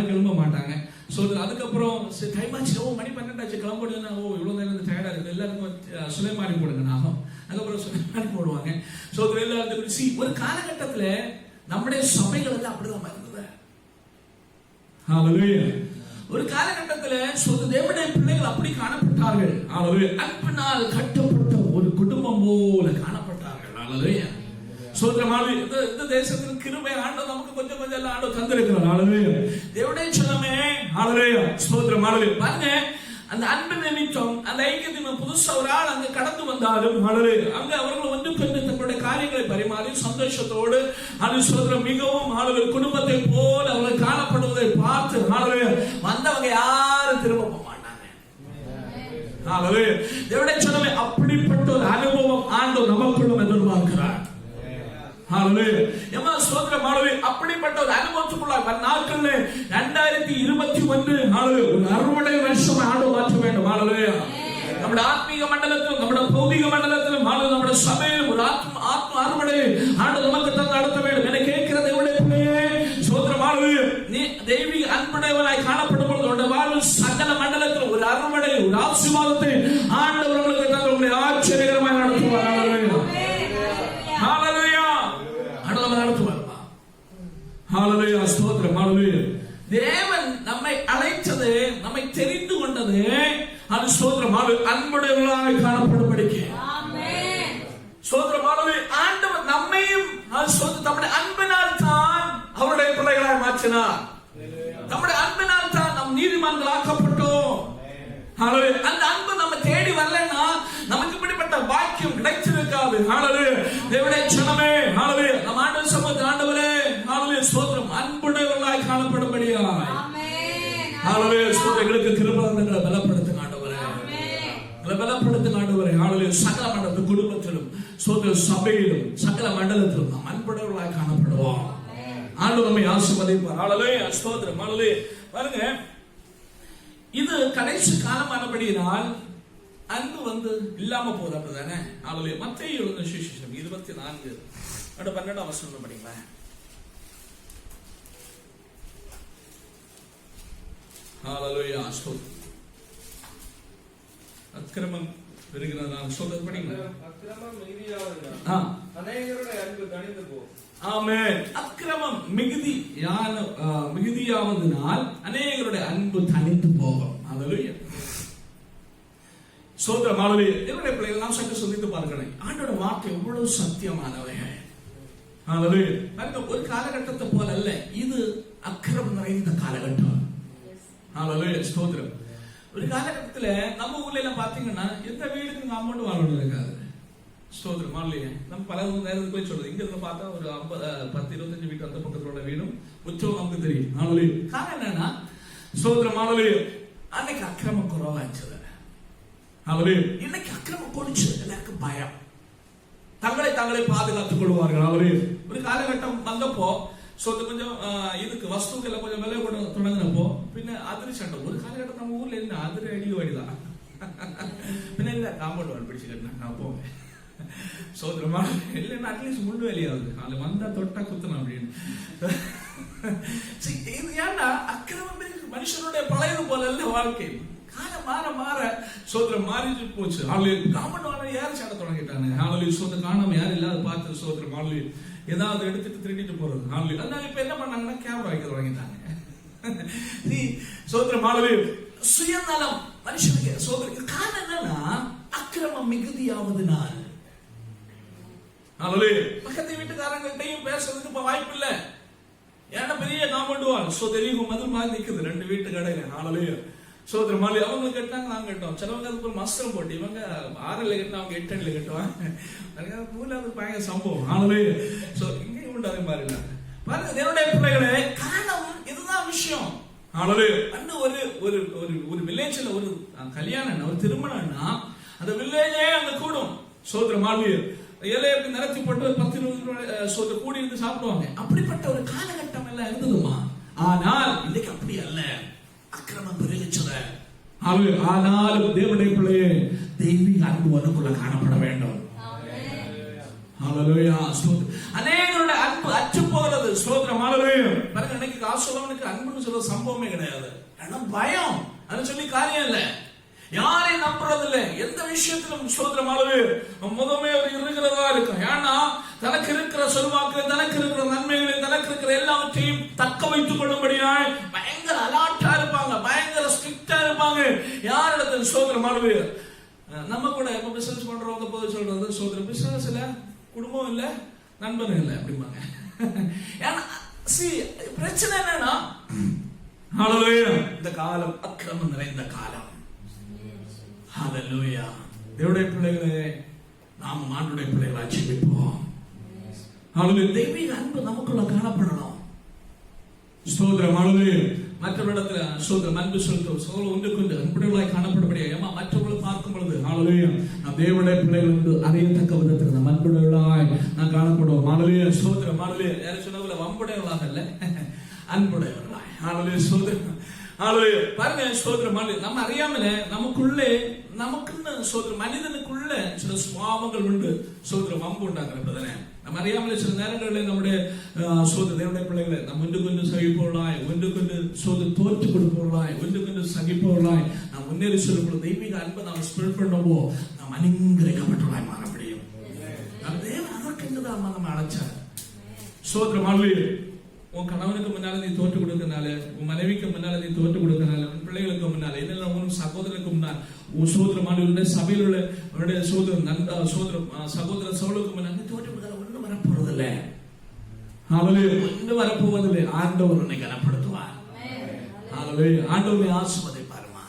கிளம்ப மாட்டாங்க. சோதர அதுக்கப்புறம் டைம் ஆச்சு, மணி 12 ஆச்சு கிளம்பிடுதுன்னா, இவ்வளவு நேரம் டயர்டா இருக்கு, எல்லாருக்கும் சுலைமாரி போடுங்க நாகம். அதுக்கப்புறம் சுலைமாரி போடுவாங்க. சோதர எல்லாரும் ஒரு காலகட்டத்துல நம்முடைய சபைகள் எல்லாம் அப்படிதான் இருந்தது. ஒரு காலகட்டத்தில் தேவனுடைய பிள்ளைகள் அப்படி காணப்பட்டார்கள். அன்பினால் கட்டப்பட்ட ஒரு குடும்பம் போல காணப்பட்டார்கள். இந்த தேசத்தின் கிருபை ஆண்டவர் நமக்கு கொஞ்சம் கொஞ்சம் ஆண்டவர் தந்திருக்கிறார். தேவனுடைய சொன்னமே பாருங்க, அந்த அன்பு நிமித்தம் அந்த ஐக்கியத்தின் புதுசா ஒரு ஆள் அங்க கடந்து வந்தாலும் அங்க அவர்கள் ஒன்று பெற்று தங்களுடைய காரியங்களை பரிமாறி சந்தோஷத்தோடு மிகவும் குடும்பத்தை போல அவர்கள் காணப்படுவதை பார்த்து வந்தவங்க யாரும் திரும்ப போக மாட்டாங்க. தேவனுடைய சொன்னமே அப்படிப்பட்ட ஒரு அனுபவம் ஆண்டவர் நமக்குள்ளும் எதிர்பார்க்கிறார். அப்படிப்பட்ட ஒரு அனுபவத்துக்குள்ள நாட்கள் 2021 ஒரு அறுவடை வருஷம் ஆண்டு மாற்ற வேண்டும். நம்முடைய ஆத்மீக மண்டலத்திலும் நம்முடைய பௌதிக மண்டலத்திலும் நம்முடைய சபையிலும் ஒரு ஆத்ம அறுவடை ஆண்டு நமக்கு தான் நடத்த வேண்டும் என கேட்கிறது. நீ தெய்வீக அன்புடையவனாய் காணப்படும் பொழுது உடைய வாழ்வு சகல மண்டலத்தில் ஒரு அறுவடை, ஒரு ஆசீர்வாதத்தை ஆண்டவர்களுக்கு தங்களுடைய ஆச்சரியகரமாக நடத்துவார். தேவன் நம்மை அழைத்தது, நம்மை தெரிந்து கொண்டது அது ஸ்தோத்திரம் அன்புடையவர்களாய் காணப்படும்படிக்கு. ஸ்தோத்திரமானது ஆண்டவர் நம்மையும் நம்முடைய அன்பினால் தான் அவருடைய பிள்ளைகளாய் மாற்றினார். நம்முடைய அன்பினால் தான் நம் நீதிமான்கள் ஆக்கப்பட்டோம். அந்த அன்பு நம்ம தேடி வரலன்னா நமக்கு இப்படிப்பட்ட பாக்கியம் கிடைச்சிருக்காது. தேவனுடைய ஜனமே, நம்ம ஆண்டவர் சமூகத்தில் ஆண்டவரே ஸ்தோத்திரம் அன்புடையவர்களாய் காணப்படும்படியா எங்களுக்கு கிருபைகளை பலப்படுத்துங்க ஆண்டவரே, பலப்படுத்துங்க ஆண்டவரே. சகல மண்டல குடும்பத்திலும் சபையிலும் சகல மண்டலத்திலும் நாம் அன்புடையவர்களாய் காணப்படுவோம். ஆண்டவர் நம்மை ஆசீர்வதிப்பார். ஸ்தோத்திரம். பாருங்க, இது கடைசி காலமானபடியினால் அன்பு இல்லாம போகுது, அப்படிதானே? மத்தேயு எழுதின சுவிசேஷம் 24:12 வசனம் படிங்களா? ஹalleluya. அக்கிரமம் பெருகிறதால் சொல்றது படிங்களா? அக்கிரமம் மிகுதியாவதால் அநேகருடைய அன்பு தணிந்து போகும். ஆமென். அக்கிரமம் மிகுதியாவதனால் அநேகருடைய அன்பு தணிந்து போகும். ஹalleluya. சோதரம். ஹalleluya. என்னுடைய பிள்ளைகள் நாம் சற்று சிந்தித்து பார்க்கிறேன். ஆண்டோட வார்த்தை எவ்வளவு சத்தியமானவைகள். ஹalleluya. ஒரு காலகட்டத்தை போல அல்ல, இது அக்கிரமம் நிறைந்த காலகட்டம். ஹalleluya. ஸ்தோத்திரம். ஒரு காலகட்டத்துல நம்ம ஊர்ல எல்லாம் பாத்தீங்கன்னா எந்த வீடுக்கு அமௌண்ட் வாங்கணும் இருக்காது. ஸ்தோத்திரம். ஹalleluya. நம்ம பல நேரத்துக்கு போய் சொல்றது, இங்க இருந்து பார்த்தா ஒரு 10-25 வீட்டு அந்த பக்கத்துல உள்ள வீடும் உச்சம் நமக்கு தெரியும். ஹalleluya. காரணம் என்னன்னா ஸ்தோத்திரம். ஹalleluya. அன்னைக்கு அக்கிரமம் குறைவாச்சு. ஹalleluya. இன்னைக்கு அக்கிரமம் போடுச்சு. எல்லாருக்கும் பயம், தங்களை பாதுகாத்துக் கொள்வார்கள். ஹalleluya. ஒரு காலகட்டம் வந்தப்போ கொஞ்சம் இதுக்கு வஸ்துக்கள் கொஞ்சம் விலை கூட தொடங்கினப்போ பின்ன அதிரி சண்டை. ஒரு காலகட்டம் நம்ம ஊர்ல என்ன அதிரி அடிவாடிதான் பின்ன இல்ல காம்பவுண்ட் வால் பிடிச்சு கட்டினா நான் போவேன். சோதரமா இல்லைன்னா அட்லீஸ்ட் முள்ளு வேலையாகுது, அதுல வந்தா தொட்டா குத்தணும் அப்படின்னு. ஏன்னா அக்கிரமம் மனுஷனுடைய பழையது போல இல்ல வாழ்க்கை. காலம் மாற மாற சோதரம் மாறிட்டு போச்சு. காம்பவுண்ட் வாழ யாரும் சண்டை தொடங்கிட்டாங்க. சோதரம் காணாம யாரும் இல்லாத பார்த்து சோதரம் ஏதாவது எடுத்துட்டு திருடிட்டு போறது. அதனால இப்ப என்ன பண்ணாங்கன்னா கேமரா வைக்க தொடங்கிட்டாங்க. சோதரம் சுயநலம் மனுஷனுக்கு சோதருக்கு காரணம் என்னன்னா அக்கிரமம் மிகுதியாவதுனால். பக்கத்து வீட்டுக்காரங்கள்ட்டையும் பேசுறதுக்கு இப்ப வாய்ப்பு இல்ல. ஏன்னா பெரிய காம்பவுண்ட் வால் தெரியும் மது மாதிரி நிக்குது 2 வீட்டு கடையில. சோதரம் அவங்க கட்டினாங்க, நாங்க கட்டோம். சிலவங்க அதுக்கு ஒரு மஸ்திரம் போட்டு இவங்க 6 கட்டினா அவங்க 8 கட்டுவாங்க. பூலாவது பயங்கர சம்பவம். இங்கேயும் உண்டு அதே மாதிரி இல்ல. பாருங்க தேவனுடைய பிள்ளைகளே, காரணம் இதுதான் விஷயம். ஒரு வில்லேஜ்ல ஒரு கல்யாணம் ஒரு திருமணம்னா அந்த வில்லேஜே அங்க கூடும். சோதரம் இலை எப்படி நிறத்தி போட்டு 10-20 கூடி இருந்து சாப்பிடுவாங்க. அப்படிப்பட்ட ஒரு காலகட்டம் எல்லாம் இருந்ததுமா. ஆனால் இன்னைக்கு அப்படி அல்ல, அக்கிரமம் பெருகிச்சத. ஆனாலும் தேவனுடைய பிள்ளையே தெய்வீக அன்பு உனக்குள்ள காணப்பட வேண்டும். அநேகருடைய அன்பு அற்று போகிறது. ஸ்தோத்திரம். பாருங்க, இன்னைக்கு காசுள்ளவனுக்கு அன்புன்னு சொல்ற சம்பவமே கிடையாது. ஏன்னா பயம், அது சொல்லி காரியம் இல்ல. யாரையும் நம்புறது இல்ல. எந்த விஷயத்திலும் ஸ்தோத்திரம் முதமே ஒரு இருக்கிறதா இருக்கும். ஏன்னா தனக்கு இருக்கிற செல்வாக்கு, தனக்கு இருக்கிற நன்மைகளை, தனக்கு இருக்கிற எல்லாவற்றையும் தக்க வைத்துக் கொள்ளும்படியாய் பயங்கர அலாட்டா இருப்பாங்க, பயங்கர ஸ்ட்ரிக்டா இருப்பாங்க. யாரிடத்தில் ஸ்தோத்திரம் நம்ம கூட எப்ப பிசினஸ் பண்றவங்க போது சொல்றது ஸ்தோத்திரம், பிசினஸ்ல குடும்பம் இல்ல, நண்பன் இல்ல அப்படிம்பாங்க. ஏன்னா பிரச்சனை என்னன்னா இந்த காலம் அக்கிரமம் நிறைந்த காலம். ஹalleluya. தேவனுடைய பிள்ளைகளே, நாம ஆண்டவருடைய பிள்ளைகளா ஜெபிப்போம். ஹalleluya. தெய்வீக அன்பு நமக்குள்ள காணப்படணும். ஸ்தோத்திரம். ஹalleluya. மற்றவரிடத்துல ஸ்தோத்திரம் அன்பு செலுத்தும் ஒன்றுக்கு அன்புடையவர்களாய் காணப்படும்படியா மற்றவர்களை பார்க்கும் பொழுது ஹalleluya நாம் தேவனுடைய பிள்ளைகள் அறியத்தக்க விதத்தில் நாம் அன்புடையவர்களாய் நாம் காணப்படுவோம். ஹalleluya. ஸ்தோத்திரம். ஹalleluya. யாரும் சொன்னவங்கள வம்புடையவர்களாக இல்ல, அன்புடையவர்களாய். ஹalleluya. ஸ்தோத்திரம். ஹalleluya. பாருங்க ஸ்தோத்திரம். நம்ம அறியாமல நமக்குள்ளே நமக்குன்னு ஸ்தோத்திரம் மனிதனுக்குள்ள சில சுபாவங்கள் உண்டு. ஸ்தோத்திரம் வம்பு உண்டாக்குறதுதானே. நம்ம அறியாமல சில நேரங்களில் நம்முடைய தேவனுடைய பிள்ளைகளை நம்ம ஒன்று கொண்டு சகிப்பவர்களாய், ஒன்று கொண்டு தோற்று கொடுப்பவர்களாய், ஒன்று கொண்டு சகிப்பவர்களாய் நாம் முன்னேறி சொல்லும் தெய்வீக அன்பை நாம் ஸ்பிரிட் பண்ணவோ நாம் அனுங்கிரகப்பட்டவர்களாய் மாற முடியும். தேவன் அதற்கென்றுதான் நம்ம அழைச்சார். ஸ்தோத்திரம். உன் கணவனுக்கு முன்னால நீ தோற்று கொடுக்கறனால, உன் மனைவிக்கு முன்னால நீ தோற்று கொடுக்கறனால, உன் பிள்ளைகளுக்கு முன்னால, இல்ல உன் சகோதரனுக்கு முன்னால், உன் சகோதரமான சபையில் உள்ள உன்னுடைய சகோதர சோழருக்கு முன்னால் நீ தோற்று கொடுக்கற ஒன்றும் வரப்போறதில்லை. ஒன்றும் வரப்போவதில்லை. ஆண்டவர் உன்னை கனப்படுத்துவார். ஆண்டவரை ஆசீர்வதிப்பாருமா,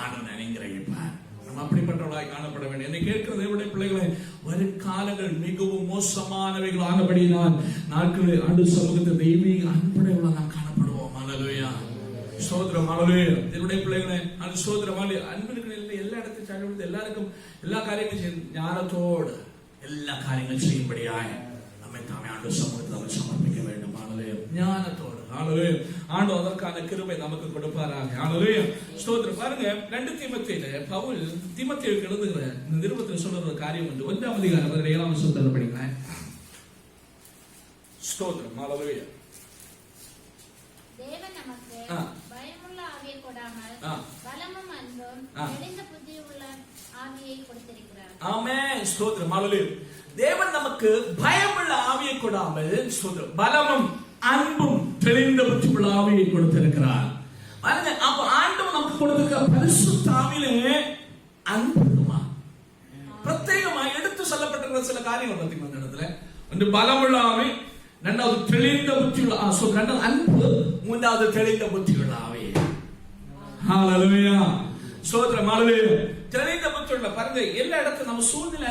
ஆண்டவனை அனுக்கிரகிப்பார். நம்ம அப்படிப்பட்டவர்களாய் காணப்பட வேண்டும். என்னை கேட்கிற தேவனுடைய பிள்ளைகளை, வரும் காலங்கள் மிகவும் மோசமானவைகள் ஆனபடினால் நாட்களில் ஆண்டு சமூகத்தில் தெய்வீக அன்புடையவர்களாக நாம் காணப்படுவோம். அல்லேலூயா, ஸ்தோத்திரம். அல்லேலூயா. தேவனுடைய பிள்ளைகளை அது ஸ்தோத்திரம். அன்பு இருக்கிற எல்லா இடத்தையும் சார்ந்து எல்லாருக்கும் எல்லா காரியங்களும் ஞானத்தோடு எல்லா காரியங்களும் செய்யும்படியாய் நம்மை தாமே ஆண்டு சமூகத்தில் சமர்ப்பிக்க வேண்டும். ஞானத்தோடு ஆண்டு அதற்கான கிருபை நமக்கு கொடுப்பாராக. ஸ்தோத்திரம். பாருங்க, 2 தீமோத்தேயுல பவுல் தீமோத்தேயுக்கு எழுதுகிற இந்த நிருபத்தில் சொல்ற காரியம் உண்டு. 1ஆம் அதிகாரம் 7ஆம் வசனத்தை படிங்களேன். ஸ்தோத்திரம். ஹalleluya. தேவன் நமக்கு பயமுள்ள ஆவியை கொடாமல் பலமும் அன்பும் தெளிந்த புத்தியுள்ள ஆவியை கொடுத்திருக்கிறார். ஆமென். ஸ்தோத்திரம். ஹalleluya. தேவன் நமக்கு பயமுள்ள ஆவியை கொடாமல் ஸ்தோத்திரம் பலமும் அன்பும் தெளிந்த புத்தியுள்ள ஆவியை கொடுத்திருக்கிறார். அப்ப ஆண்டவர் நமக்கு கொடுத்திருக்கிற பரிசுத்த ஆவியிலே அன்புமா பிரத்யேகமா எடுத்து சொல்லப்பட்டிருக்கிற சில காரியங்கள் பத்தி இந்த இடத்துல ஒன்று பலமுள்ள ஆவி, இரண்டாவது தெளிந்த புத்தியுள்ள ரெண்டாவது அன்பு, மூன்றாவது தெளிந்த புத்தியுள்ள ஆவி. ஹalleluya, ஸ்தோத்திரம். ஹalleluya. தெளிந்த புத்தியுள்ள பாருங்க, எல்லா இடத்துல நம்ம சூழ்நிலை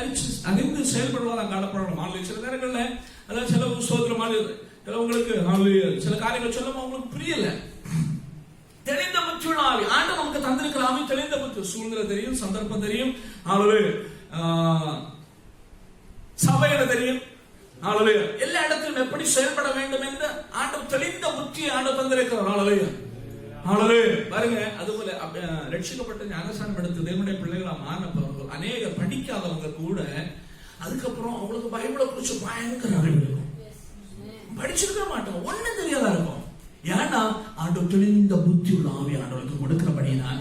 அறிந்து செயல்படுவதாக காணப்படணும். ஹalleluya. சில நேரங்கள்ல அதாவது சில ஸ்தோத்திரம் உங்களுக்கு சில காரியங்கள் சொல்லும் உங்களுக்கு புரியல. தெளிந்த புத்தியுள்ள ஆவி ஆண்டவர் நமக்கு தந்திருக்கிற ஆவி தெளிந்த புத்தி. சூழ்நிலை தெரியும், சந்தர்ப்பம் தெரியும், சபையில தெரியும், எல்லா இடத்திலும் எப்படி செயல்பட வேண்டும் என்று ஆண்டவர் தெளிந்த புத்தியை ஆண்டவர் தந்திருக்கிறார். பாருங்க, அதுபோல ரட்சிக்கப்பட்ட ஞானஸ்நானம் எடுத்து தேவனுடைய பிள்ளைகளா மாறினவர்கள் அநேக படிக்காதவங்க கூட அதுக்கப்புறம் அவங்களுக்கு பைபிளை குறிச்சு பயங்கர அறிவு இருக்கும். படிச்சிருக்க மாட்டோம், ஒண்ணும் தெரியாதா இருக்கும். ஏன்னா ஆண்டவர் தெளிந்த புத்தி உள்ள ஆவி ஆண்டவருக்கு கொடுக்கிறபடினால்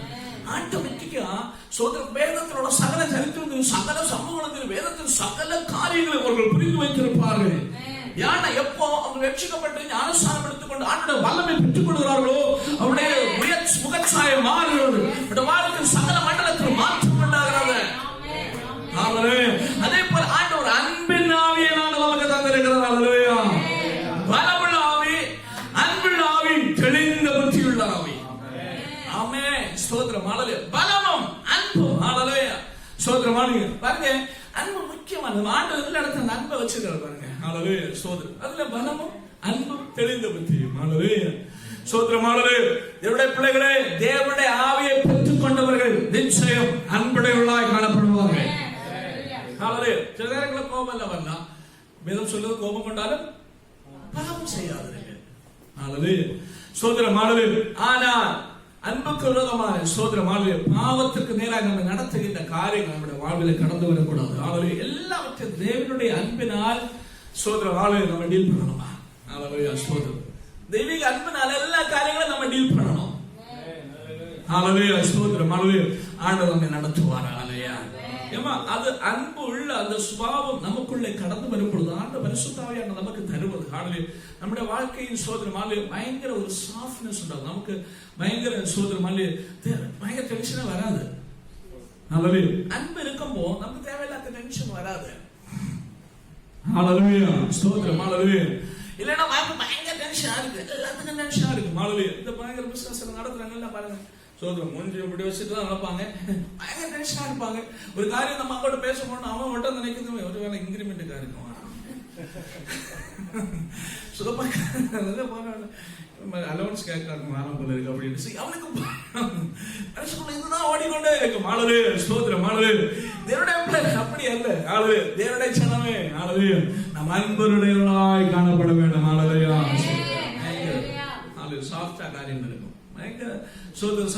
ஆட்டோமேட்டிக்கா வேதத்திலோட சகல சரித்திரத்தில் சகல சமூகத்தில் வேதத்தில் சகல காரியங்களை அவர்கள் புரிந்து வைத்திருப்பார்கள். ஏன்னா எப்போ அவங்க ரட்சிக்கப்பட்டு ஞானஸ்நானம் எடுத்துக்கொண்டு ஆண்டோட வல்லமை பெற்றுக் கொள்கிறார்களோ அவருடைய முகச்சாயம் மாறுகிறது, வாழ்க்கை சகல மண்டலத்தில் மாற்றம் உண்டாகிறது. அதே போல ஆண்டவர் அன்பின் ஆவியை நமக்கு தந்திருக்கிறார். பலமுள்ள ஆவி, அன்புள்ள ஆவி, தெளிந்த புத்தியுள்ள ஆவி. ஆமென். ஸ்தோத்திரம். ஹalleluya. பலமும் அன்பும். ஹalleluya. ஸ்தோத்திரம். ஹalleluya. பாருங்க, அன்பு முக்கியமானது. ஆண்டவர் எல்லா இடத்துல அன்பை வச்சிருக்காரு பாருங்க. ஹalleluya. ஸ்தோத்திரம். அதுல பலமும் அன்பும் தெளிந்த புத்தியும். ஹalleluya. ஸ்தோத்திரம். ஹalleluya. தேவனுடைய பிள்ளைகளே, தேவனுடைய ஆவியை பெற்றுக் கொண்டவர்கள் நிச்சயம் அன்புடையவர்களாய் காணப்படுவார்கள். ஹalleluya. சில நேரங்களில் கோபம் இல்ல வரலாம். வேதம் சொல்றது கோபம் கொண்டாலும் பாவம் செய்யாதீர்கள். ஹalleluya. ஸ்தோத்திரம். ஹalleluya. ஆனால் அன்புக்கு விரோதமான ஸ்தோத்திரம் ஹalleluya பாவத்திற்கு நேராக நம்ம நடத்துகின்ற காரியங்கள் நம்முடைய வாழ்வில் கடந்து வரக்கூடாது. ஹalleluya. எல்லாவற்றையும் தேவனுடைய அன்பினால் ஸ்தோத்திரம் ஹalleluya நம்ம டீல் பண்ணணுமா? ஹalleluya. ஸ்தோத்திரம். தெய்வீக அன்பினால் எல்லா காரியங்களும் நம்ம டீல் பண்ணணும். ஹalleluya. ஸ்தோத்திரம். ஹalleluya. ஆண்டவர் நம்மை நடத்துவார். ஹalleluya. அது அன்பு உள்ள அந்த சுபாவம் நமக்குள்ளே கடந்து வரும் பொழுது ஆண்டவர் பரிசுத்த ஆவியானவர் நமக்கு தருவது. ஹalleluya. நம்முடைய வாழ்க்கையின் ஸ்தோத்திரம் ஹalleluya பயங்கர ஒரு சாஃப்ட்னஸ் உண்டாகும். நமக்கு பயங்கர ஸ்தோத்திரம் ஹalleluya பயங்கர டென்ஷனே வராது. ஹalleluya. அன்பு இருக்கும்போது நமக்கு தேவையில்லாத டென்ஷன் வராது. ஹalleluya. ஸ்தோத்திரம். ஹalleluya. இல்லனா பயங்கர டென்ஷனா இருக்கு, எல்லாத்துக்கும் டென்ஷனா இருக்கு. ஹalleluya. இந்த பயங்கர பிசினஸ் நடத்துறாங்கல்ல பாருங்க, சோதரம் மூஞ்சி இப்படி வச்சுட்டு தான் நடப்பாங்க, பயங்கர டென்ஷனா இருப்பாங்க. ஒரு காரியம் நம்ம அங்கோட பேச போனோம், அவன் மட்டும் நினைக்கிறது ஒரு வேலை இன்கிரிமெண்ட்டுக்கா இருக்கும். அலவன்ஸ் கேட்கறாரு மானம் போல இருக்கு அப்படின்னு அவனுக்கு இதுதான் ஓடிக்கொண்டே இருக்கு. மாளரு ஸ்தோத்திரம். மாளரு தேவனுடைய அப்படி அல்ல. ஆளு தேவனுடைய சனமே. ஆளு நம் அன்பருடையவர்களாய் காணப்பட வேண்டும். ஆளலையா ஆளு சாஃப்டா காரியங்கள் இருக்கும்,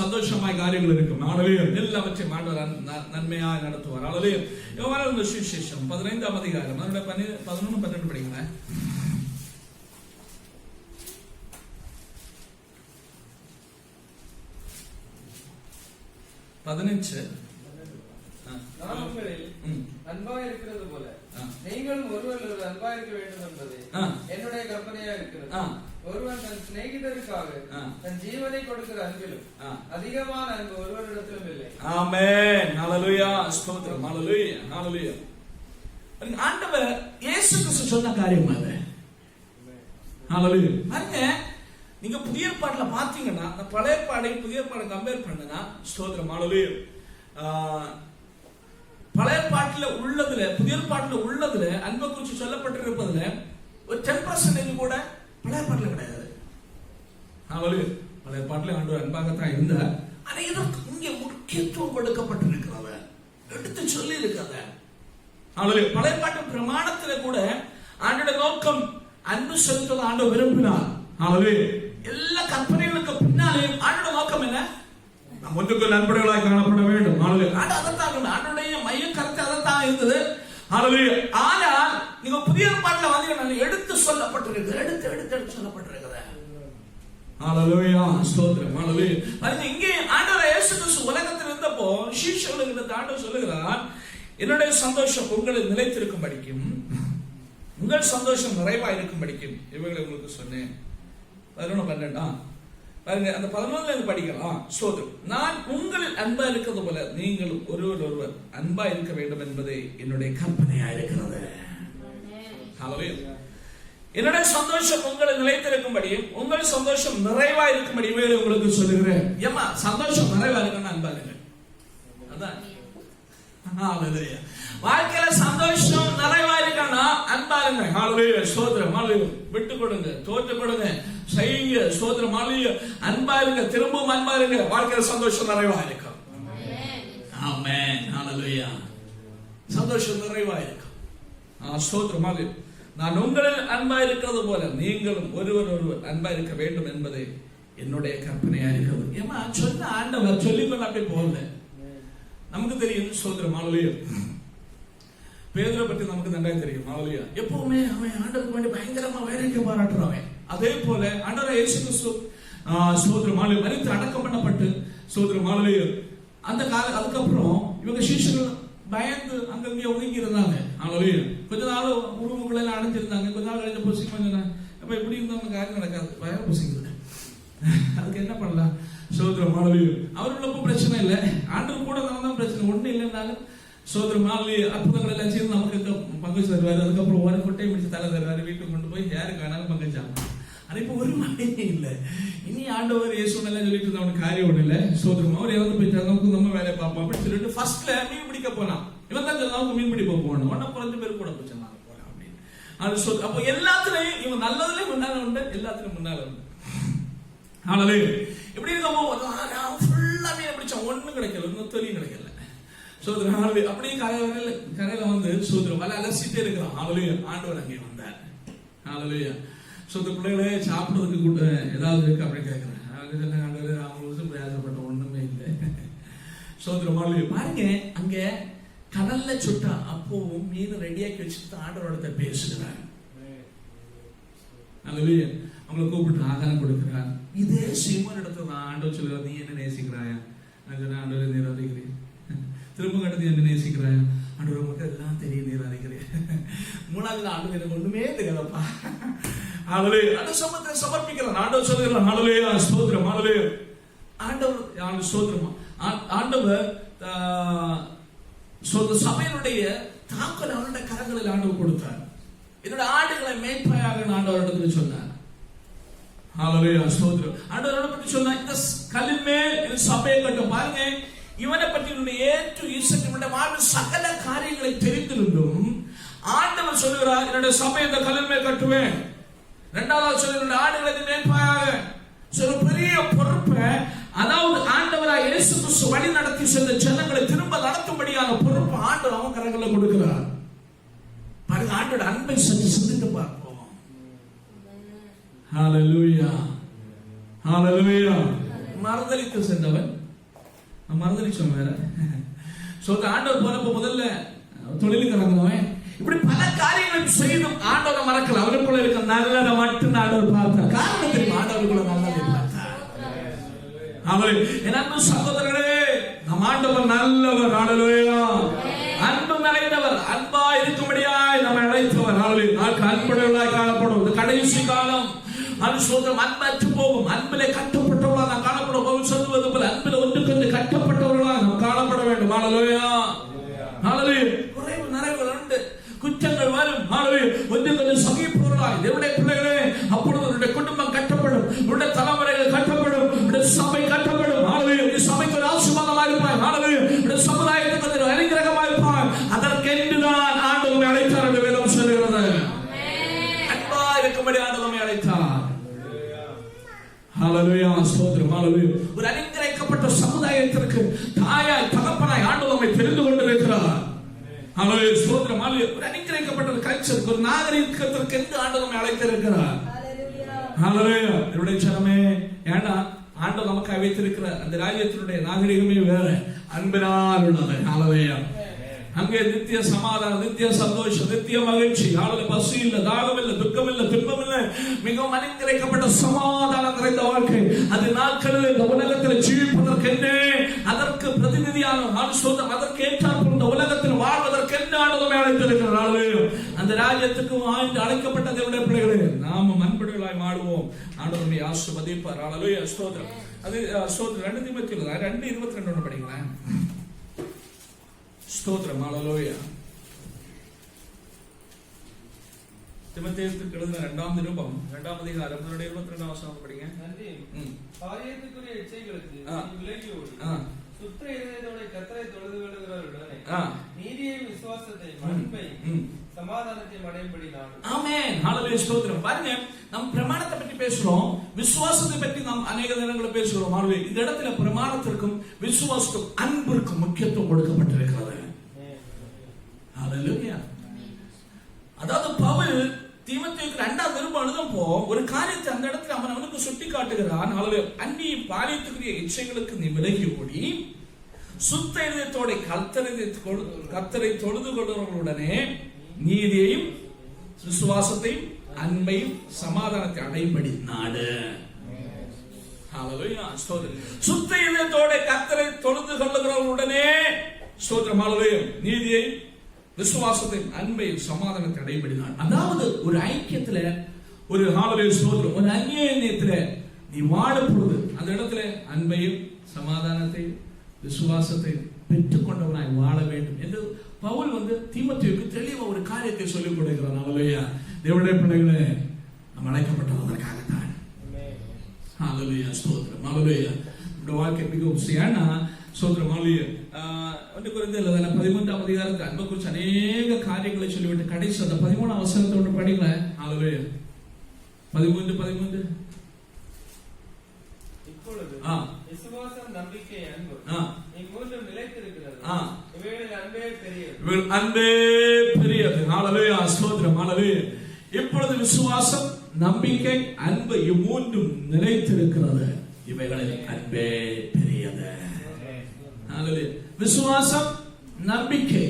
சந்தோஷமாய் காரியங்கள் இருக்கும். ஆளலையா எல்லாவற்றையும் ஆண்டவர் நன்மையாய் நடத்துவார். ஆளலையா யோவான் சுவிசேஷம் 15ஆம் அதிகாரம் 11-12 படிங்க. 15 அன்பாக இருக்கிறது போல நீங்களும் ஒருவர் அன்பாக இருக்க வேண்டும் என்பது என்னுடைய கற்பனையா இருக்கிறது. ஒருவன் தன் சிநேகிதருக்காக தன் ஜீவனை கொடுக்கிற அன்பிலும் அதிகமான அன்பு ஒருவரிடத்திலும் இல்லை. ஆமென். ஹalleluya. ஸ்தோத்திரம். ஹalleluya. ஹalleluya. ஆண்டவர் இயேசு கிறிஸ்து சொன்ன காரியம் அது. ஹalleluya. பாருங்க, நீங்க புதிய ஏற்பாட்டுல பாத்தீங்கன்னா அந்த பழைய ஏற்பாடையும் புதிய ஏற்பாடை கம்பேர் பண்ணுனா ஸ்தோத்திரம். ஹalleluya. பழைய ஏற்பாட்டுல உள்ளதுல புதிய ஏற்பாட்டுல உள்ளதுல அன்பை குறித்து சொல்லப்பட்டிருப்பதுல ஒரு 10% கூட பழைய ஏற்பாட்டுல கிடையாது. ஹalleluya. பழைய ஏற்பாட்டுல ஆண்டவர் அன்பாகத்தான் இருந்தார். ஆனா இதற்கு இங்கே முக்கியத்துவம் கொடுக்கப்பட்டிருக்கிறது, எடுத்து சொல்லி இருக்கிறது. ஹalleluya. பழைய ஏற்பாட்டு பிரமாணத்துல கூட ஆண்டவருடைய நோக்கம் அன்பு செலுத்துவது ஆண்டவர் விரும்பினார். ஹalleluya. எல்லா கற்பனைகளுக்கு பின்னாலே ஆண்டவருடைய நோக்கம் என்ன? நாம் ஒன்றுக்கு நண்பர்களாய் காணப்பட வேண்டும். ஹalleluya. அதத்தான் ஆண்டவருடைய மைய கருத்து அதத்தான் இருந்தது. ஹalleluya. ஆனால் நீங்க புதிய ஏற்பாட்டுல வந்து எடுத்து சொல்லப்பட்டிருக்கிறது, எடுத்து சொல்லப்பட்டிருக்கிறது. ஹalleluya. ஸ்தோத்திரம். ஹalleluya. பாருங்க, இங்கே ஆண்டவர் இயேசு கிறிஸ்து உலகத்தில் இருந்தப்போ சீஷர்களுக்கு ஆண்டவர் சொல்லுகிறார், என்னுடைய சந்தோஷம் உங்களில் நிலைத்திருக்கும்படிக்கும் உங்கள் சந்தோஷம் நிறைவா இருக்கும்படிக்கும் இவைகளை உங்களுக்கு சொன்னேன். 11-12 பாருங்க, அந்த 11 படிக்கலாம். ஸ்தோத்திரம். நான் உங்களில் அன்பா இருக்கிறது போல நீங்களும் ஒருவர் அன்பா இருக்க வேண்டும் என்பதே என்னுடைய கற்பனையா இருக்கிறது. ஹalleluya. என்னுடைய சந்தோஷம் உங்களில் நிலைத்திருக்கும்படியும் உங்கள் சந்தோஷம் நிறைவா இருக்கும்படியும் உங்களுக்கு சொல்லுகிறேன். ஏமா சந்தோஷம் நிறைவா இருக்கணும், அன்பா இருங்க. அதான் ஹalleluya. வாழ்க்கையில சந்தோஷம் நிறைவா இருக்கணும், அன்பா இருங்க. ஹalleluya. ஸ்தோத்திரம். ஹalleluya. விட்டு கொடுங்க, தோற்று கொடுங்க, செய்யுங்க. ஸ்தோத்திரம். ஹalleluya. அன்பா இருங்க, திரும்பவும் அன்பா இருங்க. வாழ்க்கையில சந்தோஷம் நிறைவா இருக்கும். ஆமென். ஹalleluya. சந்தோஷம் நிறைவா இருக்கும். ஸ்தோத்திரம். ஹalleluya. நான் உங்களில் அன்பா இருக்கிறது போல நீங்களும் ஒருவர் அன்பா இருக்க வேண்டும் என்பதை என்னுடைய கற்பனையா இருக்கிறது. ஏமா சொன்ன ஆண்டவர் சொல்லிக்கொள்ள அப்படி போகல. நமக்கு தெரியும். ஸ்தோத்திரம். ஹalleluya. பேதுரை பற்றி நமக்கு நன்றாக தெரியும். ஹalleluya. எப்பவுமே அவன் ஆண்டவருக்கு வேண்டி பயங்கரமா வைராக்கிய பாராட்டுறவன். அதே போல ஆண்டவர் இயேசு கிறிஸ்து ஸ்தோத்திரம் ஹalleluya மரித்து அடக்கம் பண்ணப்பட்டு ஸ்தோத்திரம் ஹalleluya அந்த அதுக்கப்புறம் இவங்க சீஷர்கள் பயந்து அங்கங்கே ஒதுங்கி இருந்தாங்க. ஹalleluya. கொஞ்ச நாள் உருவங்களை எல்லாம் அடைஞ்சிருந்தாங்க. கொஞ்ச நாள் கழிஞ்ச போசி கொஞ்சம் அப்ப எப்படி இருந்தாலும் காரியம் நடக்காது, பயம் பூசிங்க. அதுக்கு என்ன பண்ணலாம்? ஸ்தோத்திரம் ஹalleluya. அவர்களுக்கும் பிரச்சனை இல்லை, ஆண்டவர் கூட தான் பிரச்சனை ஒண்ணு இல்லைன்னாலும் ஸ்தோத்திரம் ஹalleluya அற்புதங்கள் எல்லாம் செய்து நமக்கு பங்கு தருவாரு. அதுக்கப்புறம் ஒரு கொட்டை முடிச்சு தலை தருவாரு, வீட்டுக்கு கொண்டு போய் யாருக்கு வேணாலும் பங்குச்சாங்க. ஆனா இப்ப ஒரு மழையே இல்லை. இனி ஆண்டவர் இயேசு எல்லாம் சொல்லிட்டு இருந்த அவனுக்கு காரியம் ஒண்ணு இல்லை. ஸ்தோத்திரம். அவர் இறந்து போயிட்டாங்க, நமக்கு நம்ம வேலையை பார்ப்போம் அப்படின்னு சொல்லிட்டு ஃபர்ஸ்ட்ல மீன் பிடிக்க போனான். இவன் தான் சொல்ல மீன் பிடிக்க போகணும், ஒன்னும் குறைஞ்ச பேர் கூட போச்சு போலாம் அப்படின்னு. அது அப்போ எல்லாத்துலயும் இவன் நல்லதுலயும் முன்னால உண்டு, எல்லாத்துலயும் முன்னால உண்டு. ஹalleluya. இப்படி இருக்கப்போ ஃபுல்லா மீன் பிடிச்சான், ஒண்ணும் கிடைக்கல, ஒன்னும் தொழில் கிடைக்கல. சோதரம் ஹalleluya. அப்படியே கரையில வந்து சோதரம் வலை அலசிட்டே இருக்கிறான். ஹalleluya. ஆண்டவர் அங்கே வந்தார். ஹalleluya. சொந்த பிள்ளைகளே சாப்பிடுறதுக்கு கூட ஏதாவது இருக்கு அப்படின்னு கேட்கிறேன். ஆண்டவர் அவங்களுக்கு பிரயாசப்பட்ட ஒண்ணுமே இல்லை. சோதரம் ஹalleluya. பாருங்க, அங்க கடல்ல சுட்டா அப்பவும் மீன் ரெடியாக்கி வச்சுட்டு ஆண்டவரோட பேசுகிறார். ஹalleluya. அவங்களை கூப்பிட்டு ஆகாரம் கொடுக்கிறார். இதே சீமோன் இடத்துல ஆண்டவர் சொல்லுவார், நீ என்ன நேசிக்கிறாயா? ஆண்டவர் நீர் அறிகிறேன். திரும்ப கடத்தி என்ன நேசிக்கிறாயா? ஆண்டவர் உங்களுக்கு எல்லாம் தெரியும், நீர் அறிகிறேன். மூணாவது ஆண்டவர் எனக்கு ஒண்ணுமே தெரியாதப்பா. ஹalleluya. அந்த சமத்தை சமர்ப்பிக்கிறார். ஆண்டவர் சொல்லுகிறார் ஹalleluya. ஸ்தோத்திரம். ஹalleluya. ஆண்டவர் ஸ்தோத்திரம். ஆண்டவர் சபையினுடைய தாக்கல் அவருடைய கரங்களில் ஆண்டவர் கொடுத்தார். என்னுடைய ஆடுகளை மேய்ப்பாயாக ஆண்டவரிடத்தில் சொன்னார். ஹalleluya. ஸ்தோத்திரம். ஆண்டவரோட பற்றி சொன்னார், இந்த கல்லின் மேல் இந்த சபையை கட்டும். பாருங்க, இவனை பற்றி இவனுடைய வாழ்வில் சகல காரியங்களை தெரிந்திருந்தும் ஆண்டவர் சொல்லுகிறார், என்னுடைய சபை இந்த கல்லின் மேல் கட்டுவேன். இரண்டாவது சொல்லுகிற ஆடுகளை மேய்ப்பாயாக. ஒரு பெரிய பொறுப்பை, அதாவது ஆண்டவராக இயேசு கிறிஸ்து வழி நடத்தி சென்ற ஜனங்களை திரும்ப நடத்தும்படியான பொறுப்பு ஆண்டவர் அவன் கரங்களில் கொடுக்கிறார். பாருங்க, ஆண்டோட அன்பை சற்று சிந்தித்து பார்ப்போம். ஹalleluya. ஹalleluya. மறுதலித்து சென்றவன் மறுதலிச்சோம் வேற. ஆண்டவர் போனப்ப முதல்ல தொழிலுக்கு இறங்குனவன் இப்படி பல காரியங்கள் செய்தும் ஆண்டவரை மறக்கல. அவருக்குள்ள இருக்க நல்லதை மட்டும் ஆண்டவர் பார்த்தார். காரணம் தெரியுமா? ஆண்டவருக்குள்ள நல்லதை பார்த்தார். அவர் என் அன்பு சகோதரர்களே, நம் ஆண்டவர் நல்லவர். ஹalleluya. அன்பு நிறைந்தவர், அன்பா இருக்கும்படியாய் நம்மை அழைத்தவர். ஹalleluya. அன்புடையவர்களாய் காணப்படும் இந்த கடைசி காலம் ஸ்தோத்திரம் அன்பற்று போகும். அன்பிலே கட்டப்பட்டவர்களாக நாம் காணப்படும். பவுல் சொல்வது போல அன்பில் ஒன்றுக்கொன்று கட்டப்பட்டவர்களாக நாம் காணப்பட வேண்டும். ஹல்லேலூயா, ஹல்லேலூயா. குறைவு நிறைவுகள் உண்டு, குற்றங்கள் வரும். ஹல்லேலூயா. ஒன்றுக்கொன்று சகிப்பவர்களாய் தேவனுடைய பிள்ளைகளே, அப்பொழுது உங்களுடைய குடும்பம் கட்டப்படும், உங்களுடைய தலைமுறைகள் கட்டப்படும், உங்களுடைய சபை கட்டப்படும். ஹல்லேலூயா. சபைக்கு ஒரு ஆசீர்வாதமாக இருப்பாய். ஹல்லேலூயா. உங்களுடைய சமுதாயத்துக்கு ஒரு அனுக்கிரகமாக இருப்பாய். அதற்கென்றுதான் ஆண்டவர் அழைத்தார் என்று வேதம் சொல்கிறது. அன்பா இருக்கும்படி ஆண்டவர் அழைத்தார். ஹல்லேலூயா, ஸ்தோத்திரம், ஹல்லேலூயா. ஒரு அனுக்கிரகிக்கப்பட்ட சமுதாயத்திற்கு தாயாய் தகப்பனாய் ஆண்டவர் தெரிந்து கொண்டிருக்கிறார். ஹல்லேலூயா, ஸ்தோத்திரம், ஹல்லேலூயா. ஒரு அனுக்கிரகிக்கப்பட்ட கல்ச்சருக்கு, ஒரு நாகரிகத்திற்கு என்று ஆண்டவர் அழைத்திருக்கிறார். ஹல்லேலூயா. என்னுடைய சனமே, ஏன்னா ஆண்டவர் நமக்கு வைத்திருக்கிற அந்த ராஜ்யத்தினுடைய நாகரிகமே வேற, அன்பினால் உள்ளது. ஹல்லேலூயா. அங்கே நித்திய சமாதானம், நித்திய சந்தோஷம், நித்திய மகிழ்ச்சி. ஆளுநர் பசி இல்ல, தாகம் இல்ல, துக்கம் இல்ல, துன்பம் இல்ல, மிகவும் அனுக்கிரகிக்கப்பட்ட சமாதானம் நிறைந்த வாழ்க்கை. அது நாட்களில் இந்த உலகத்தில் ஜீவிப்பதற்கென்று, அதற்கு பிரதிநிதியான மனுஷன், அதற்கு ஏற்றாற்போல் இந்த உலகத்தில் வாழ்வதற்கென்று ஆண்டவர் அழைத்திருக்கிறார். அந்த ராஜ்யத்துக்கு அழைக்கப்பட்ட தேவனுடைய பிள்ளைகளே, நாம அன்புடையவர்களாய் மாறுவோம். ஆண்டவருடைய ஆசீர்வதிப்பார். ஹல்லேலூயா, ஸ்தோத்திரம். அது ஸ்தோத்திரம். 2 தீமோத்தேயு 2:22 படிங்களேன். ஸ்தோத்திரம், ஹல்லேலூயா. தீமோத்தேயுவுக்கு எழுதின 2ஆம் நிருபம் 2ஆம் அதிகாரம் 22ஆம் வசனம் படிங்க. நன்றி. காரியத்துக்குரிய இச்சைகளுக்கு விலகி ஓடி சுத்த இதயத்தோட கர்த்தரை தொழுது கொள்ளுகிறவர்களுடனே நீதியையும் விசுவாசத்தையும் அன்பையும் சமாதானத்தையும் அடையும்படி நான். ஆமென், ஹல்லேலூயா, ஸ்தோத்திரம். பாருங்க, நாம் பிரமாணத்தை பற்றி பேசுறோம், விசுவாசத்தை பற்றி நாம் அநேக நேரங்களில் பேசுகிறோம். ஹல்லேலூயா. இந்த இடத்துல பிரமாணத்திற்கும் விசுவாசத்துக்கும் அன்பிற்கும் முக்கியத்துவம் கொடுக்கப்பட்டிருக்கிறது. ஹல்லேலூயா. அதாவது பவுல் தீமோத்தேயுக்கு 2ஆம் நிருபம் எழுதும்போ ஒரு காரியத்தை அந்த இடத்துல அவனுக்கு சுட்டி காட்டுகிறான். அந்நிய பாலியத்துக்குரிய இச்சைகளுக்கு நீ விலகி ஓடி சுத்த இதயத்தோட கர்த்தரை தொழுது கொள்கிறவர்களுடனே நீதியையும் விசுவாசத்தையும் அன்பையும் சமாதானத்தை அடைபடி நாடு. ஹல்லேலூயா, ஸ்தோத்திரம். சுத்த இதயத்தோட கர்த்தரை தொழுது கொள்கிறவர்களுடனே, ஸ்தோத்திரம், ஹல்லேலூயா, நீதியை விசுவாசத்தையும் அன்பையும் சமாதானத்தை அடைபடினான். அதாவது ஒரு ஐக்கியத்துல, ஒரு ஹல்லேலூயா, ஸ்தோத்திரம், ஒரு அந்நியத்துல நீ வாழும் பொழுது அந்த இடத்துல அன்பையும் சமாதானத்தையும் விசுவாசத்தையும் பெற்றுக்கொண்டவனாய் வாழ வேண்டும் என்று பவுல் தீமோத்தேயுக்கு தெளிவா ஒரு காரியத்தை சொல்லிக் கொடுக்கிறான். ஹல்லேலூயா. தேவனுடைய பிள்ளைகளே, நாம் அழைக்கப்பட்டதற்காகத்தான். ஹல்லேலூயா, ஸ்தோத்திரம், ஹல்லேலூயா. இந்த வாழ்க்கை மிகவும் ஏன்னா ஸ்தோத்திரம், ஹல்லேலூயா. 1 கொரிந்தியர் 13ஆம் அதிகாரத்தில் அன்பை குறித்து அநேக காரியங்களை சொல்லிவிட்டு கடைசி அந்த 13ஆம் வசனத்தை ஒன்று படிக்கல. ஹல்லேலூயா. 13 இப்பொழுது விசுவாசம், நம்பிக்கை, அன்பு இம்மூன்றும் நிலைத்திருக்கிறது. இவைகளில் அன்பே பெரியது. அன்பே பெரியது. ஹல்லேலூயா, ஸ்தோத்திரம், ஹல்லேலூயா. இப்பொழுது விசுவாசம், நம்பிக்கை, அன்பு இம்மூன்றும் நிலைத்திருக்கிறது. இவைகளில் அன்பே பெரியது. ஹல்லேலூயா. விசுவாசம், நம்பிக்கை,